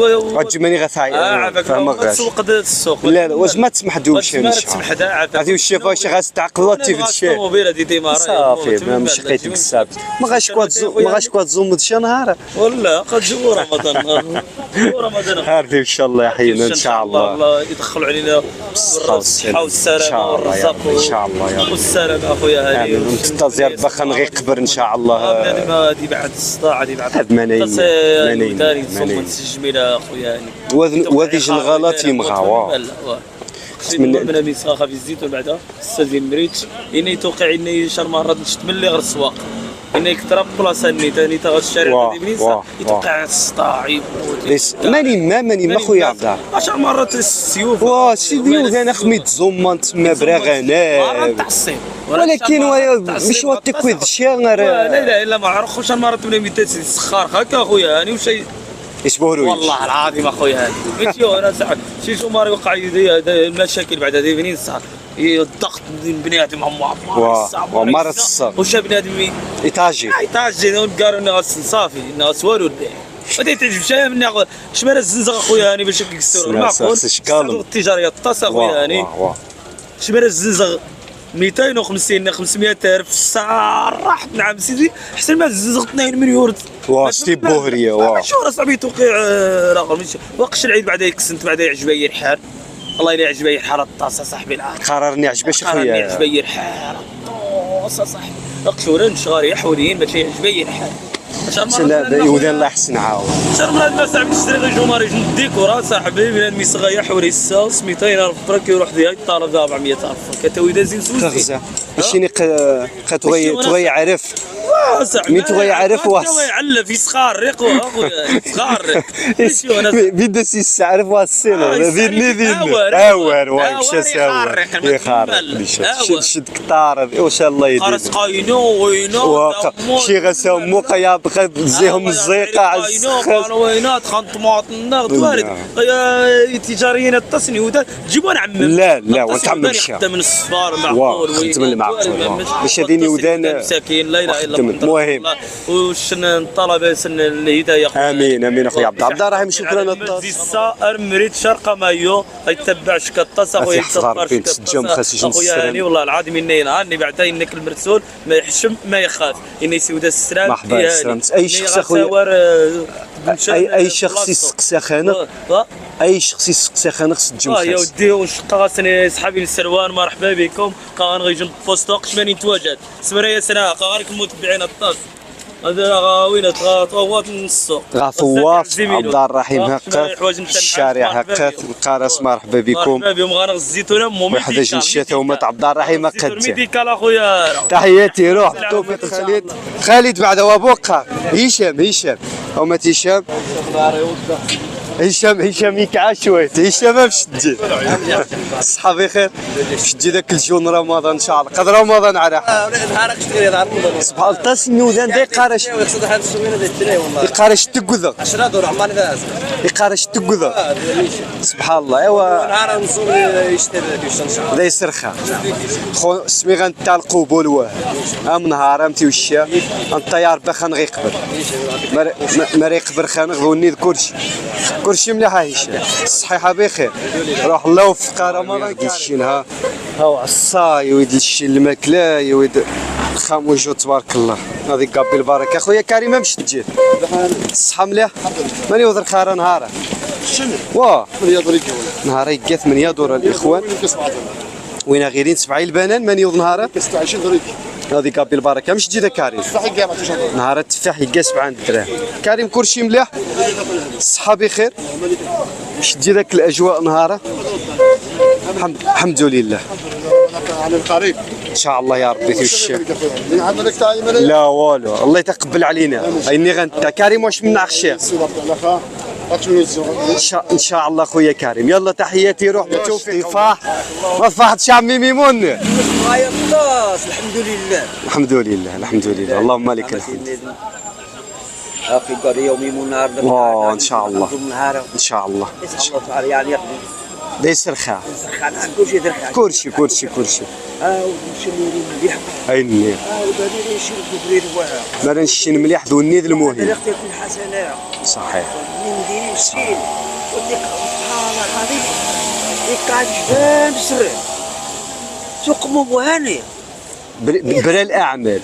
غتجماني غثايا فهمك تسوق السوق لا واش ما تسمح دوش ما تسمح هذه الشيف واش غتعقلاتي في الشيء الطوموبيله دي ديما صافي ما مشقيتك السابت ما غاش كواتزوم شي نهار ولا قد جو رمضان عارفين ان شاء الله يحيينا ان شاء الله الله يدخلوا علينا بالصحه والسلامه والرزق ان شاء الله يا رب والسلام اخويا هاني انت زياد بخن غير قبر ان شاء الله هذه بعد الصداع هذه بعد منين ثاني صوم الجميله اخويا وذي الغلط يمغاوا من مسخه في الزيتون بعدا السازين مريت اني توقع اني شهر مرات نشت ملي غير السواق اني كثر بلاصه ثاني تا الشارع ديال بنيسا يتوقع الصداع ماني ما خويا عبد الله 10 مرات السيوف سيدي انا خميت زومان تما براغناب ولكن مش واتكويد شي لا ما عرفوش مرات من 200 سخار هكا اخويا هاني وش يشبهوا والله العظيم اخويا هاني ماشي انا ساعات شي شمار يوقع المشاكل بعد هذه بنين صار الضغط بني ادم ومرض الصبر وش بني ادم ايطاجي ونقاروا الناس صافي الناس والو بديت تعجب شي من شمال الزنزق اخويا هاني باش يكسروا المعقول التجاريه الطاس اخويا هاني شمال الزنزق 250 500 الف في الساعه راحت نعم سيدي احسن ما الزنزق 2 مليون شتي بوهريه شو راه صاحبي توقيع رقم وقش العيد بعدا يكسنت بعدا يعجبني الحال الله يلا يعجبني الحال الطاسه صاحبي العاد قررني عجبش خويا يعجبني الحال الطاسه صاحبي وقشوا نشغاري حولين باش يعجبني الحال لا يودان الله يحسن عاود شهر من هاد الناس صاحبي نشري غير جماري الديكور صاحبي من هاد ميسغايا حوري 200 الف فرا كيروح ديال الطالب 400 الف كتويدا زين سوزي تغزا ماشي تغي عرف مين تغي عرف واس يعلف يسخار ريق اخويا سخار بدا سي عرف واسيلو ذي اول واش ساوى يخار شد كثار واش الله يدير قرص قاينو شي غسمو قيا بقى زيهم الزيقه عز وينات خان طماطم توارد تجاريين التصني ودا جيبوا نعمم لا ونتعمم الشا من الصفار معقول خدم المعقول باش هذين ودان مساكين لا اله الا الله مهم. وش الطلبه سن الهدايه. امين امين اخويا عبد الرحيم، شكرا الطاس. زيسا ارمريت شرقه مايو غيتبع شكطاس اخويا يتفطر فين تسجم خاص اخويا هاني والله العظيم اني هاني بعدا انك المرسول ما يحشم ما يخاف اني سودا السلام. مرحبا السلامت. اي شخص اخويا اي شخص يسقسي خانق، اي شخص يسقسي خانق خص تجم خاص. يا ودي وشقا غاسني صحابي السروان مرحبا بكم قان غيجي بوستو قشماني تواجد سمريه سنه غارك المتبعين الطاس هذا وين طوات السوق غطواف عبد الرحيم هقات الشارع هقات القارص مرحبا بكم. مرحبا بهم غارق الزيتونه مومي وحداش الشتا هما عبد الرحيم هقات. ميديكال اخويا تحياتي روح توفيق خالد بعد وابوقا هشام هما هشام يكعى شويه. هشام باش تجي صحابي خير باش تجي ذاك الجون رمضان ان شاء الله قد رمضان على نهارك شتغي نهار رمضان سبحان الله طاس النودان دا يقارش يقارش تقذا 10 دور عمرني فاز يقارش تقذا سبحان الله. ايوا نهار نصوم يشتري ان شاء الله دا يسرخها خو سمي غنتالقوا بولواه ام نهار امتي وشا الطيار باخا غيقبر ما يقبر خان غوني كلشي مليح. هشام الصحيحه بخير روح الله وفقها رمضان كيشينها هاو عصاي ويد الشي الماكله ويد الخاموجو تبارك الله. هذه كابي البركه اخويا كريمه باش تجي الصحه مليح ماني وذر خير نهار واه نهار يقى 8 دور الاخوان وين غيرين 70 البنان ماني وذ نهار 26 دريك. هذه كابي البركه مش جديده كريم نهار التفاح يقى 7 دراهم. كريم كلشي مليح الصحه بخير باش تجي ذاك الاجواء نهاره الحمد لله على القريب ان شاء الله يا ربي توشي. عندك تعليم لا والو الله يتقبل علينا اني غنتا كريم واش من عخشي ان شاء الله خويا كريم. يلا تحياتي روح بالتوفيق. تفاح ما تفاحتش عمي ميمون غاية الطاس الحمد الحمد لله اللهم لك الحمد. اخي قال يومي منار ان شاء الله ان شاء الله تعالى يعني ليس رخاء كلشي درخا كلشي ونمشي مليح ايني وبعدين نمشي للكبريت ما نمشي مليح ذو النيد المهم درختي كل حسنه صحيح ندير مسكين وديك سبحان الله العظيم ديك قاعد جبان بسر سوق مبوهاني برا الاعمال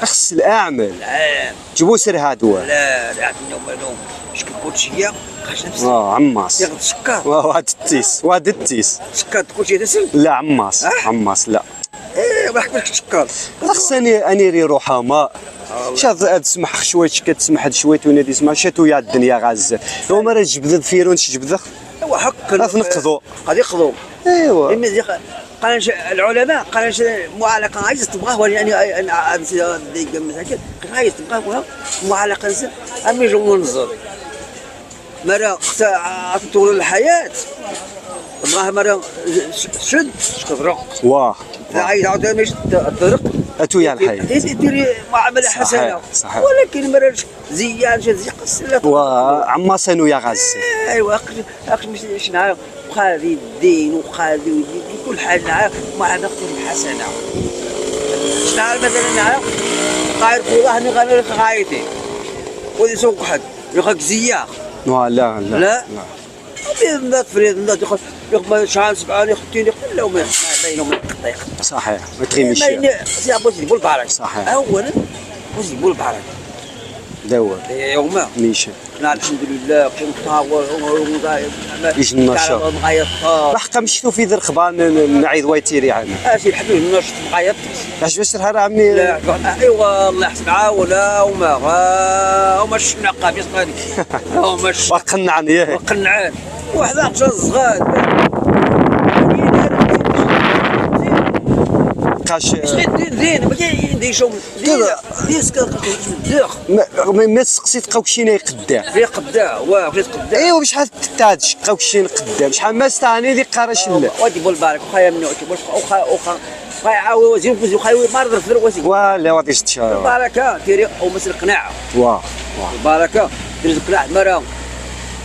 اخس الاعمال جيبوا سر هادوا لا عندنا مالهم شكون كلشيه خاش نفسي عماص ياخذ السكر وهاد التيس سكر كلشي تسل لا عماص لا ما حكملكش السكر خص اني ري روحها ما شاد تسمح شويه كتسمح شويه ونادي سمح شاتو يا الدنيا غازه هو ما راه جبد فيرون جبد ايوا حق نقضوا غادي يقضوا ايوا قال العلماء قال معالقه عايز تبغاه يعني دقيقه مساكن عايز تبغاه معالقه نسى امي جو منظر مرة طول الحياة بغاه مرة شد شقدرق واه عايز عاود مش الطريق اتو يا الحياة ديري معاملة حسنة صحيح ولكن مرة زيان شد قص وعما سنو يا غاز ايوا اخ مش نعرف وخاذي الدين وخاذي كل حاجة نعرف معاملة حسنة نعرف مثلا نعرف قاير والله اني غير غايتي ودي سوق حد ياخذ زياخ لا لا فريد لا ياخذ شحال 7 ياخذ لا وما بينهم القطيق صحيح ما تغيمش سي ابو يجيبوا البركه صحيح اولا يجيبوا البركه دوا يوما نيشان الحمد لله كنت طاول يجي النشاط لحقا مشيتو في ذي الخبان نعيد ويتيري عنا سي الحبيب النشط مغيط اش باش راه عمي ايوا الله يحسن عاولا وما الشنقه في صغاري وما وقنعن ياه وقنعان واحد صغار زين ما كاينديشهم ما تسقسيت قوشينا يقدا واه يقدا ايوا بشحال تادش قوشين قدام شحال ما استعني ذيك قراش لا ودي بول بارك خايا منو وخا عاود وزير وخايا مرض في الوزن ولا غادي تشا بركه ديري او مثل قناعه واه بركه ديري قناعه مرا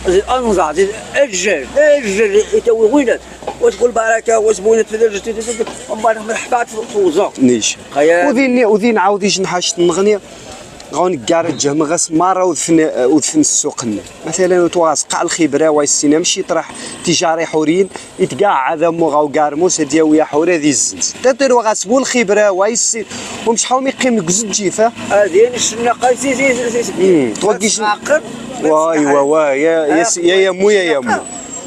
الانظار الجل يتوي وينات وتقول بركه وزبونه تفدر ومن بعد مرحبا توزع نيش وذين عاود يجي حاجه نغني غون كارج جهم غاس مره ودفن السوق مثلا تواسق على الخبره ويستينا ماشي طرح تجاري حورين يتقاع هذا مو كارموس دياويا حوره ذي الزنز تديروا غاسبوا الخبره ويسي ومش حاوم يقيم كزد جيفه هذين الشنقه زي توقيش واي يا مو يا مو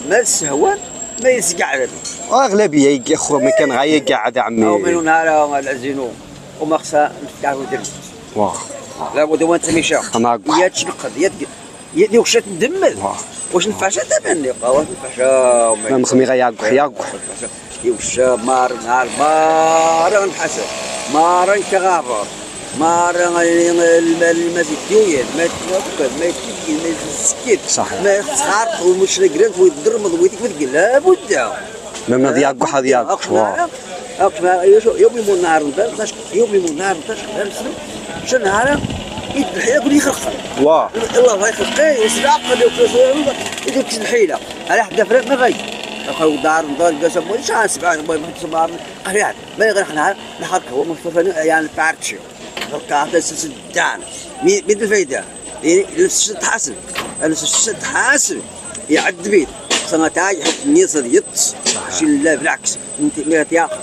ما السهوان ما يسقعد اغلبيه يا اخو ما كان غايه قاعد عمي او من نهار العزينو وما خصها نفتحوا درب واه لابد وانت تمشى يا تشنقد يا واش تدمل واش الفحشاء تبان واش الفحشاء ما مخمي ياقح واش مار نهار مار نحسب مار كغابر مار المسجد ديويا ما توقف ما يتكي ما يسكت ما يتخارق ومش رجلات ويضرمض ويتكل لابد ما ياقح هذا ياقح يوم يمون النهار يوم يمون النهار شو نهار يذبح يقول يخرق واه الله يخرقه يسرق يدير كش الحيله على حدا فرق ما غاي اخو دار قسم واش حاسب باغي نحسب قريان ما يغير حنا نحرك هو مصطفى يعني بارتشي هكا سدان ميد الفايده يعني نفس تحاسب نفس تحاسب يعد بيت خصنا تاج يحط النيس يطس شي لا بالعكس انت ما تياخذ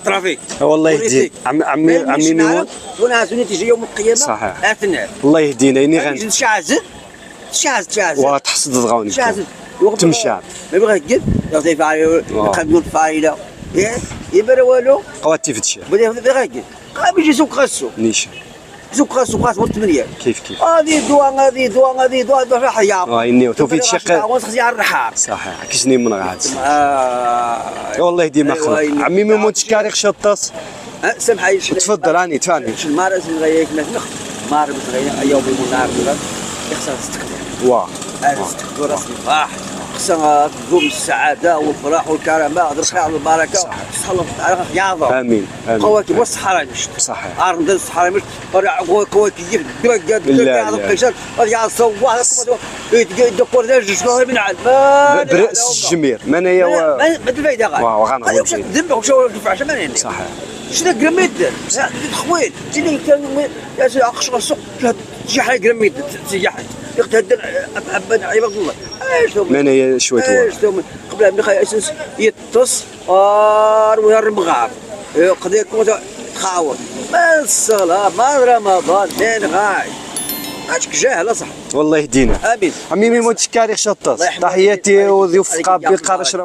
ترافيك والله يهديك عمي ميمون وناس تيجي يوم القيامه صحيح اثناء الله يهدينا اني غنت شاز وتحصد غاوني تمشى ما يبغى يقد يعطي فاعل يقدموا الفاعله يبرا والو قواتي في الشارع بدا يقد قام يجي سوق خاصو نيش سوق خاصو 8 كيف هذه دوا راح يا اني توفيت شق وخص يا الرحاب صحيح كيشني من غاد والله يهدي ما خلق عمي ميمون تشكاري خشطاس سمحي تفضل راني ثاني المارس غيك نخ مارس غيك يوم يمون نهار يخسر تستقبل واه تستقبل راس الفرح خصنا تدوم السعاده والفرح والكرامه الخير والبركه تصلح على رياضه امين قوات والصحراء مش صحيح عارف الصحراء مش قوات كيف قد القشر يا صواه الدكتور ده شنو من عاد برأس الجمير من هي ما الفايده غير وغنغوي ذنبك وشو الفحشه ما يعني صحيح شنو قرميد خويت تجي كان يا سي اخشى السوق تجي حاجه قرميد تجي حاجه يقتدر ابدا عباد الله من هي شويه قبل من خي اساس يتص ويرمغاب قضيه كوتا تخاوض ما الصلاه ما رمضان فين غاي اشك جاهل صح والله يهدينا امين عمي ميمون تشكاري شطاس تحياتي وضيوف قابل قرش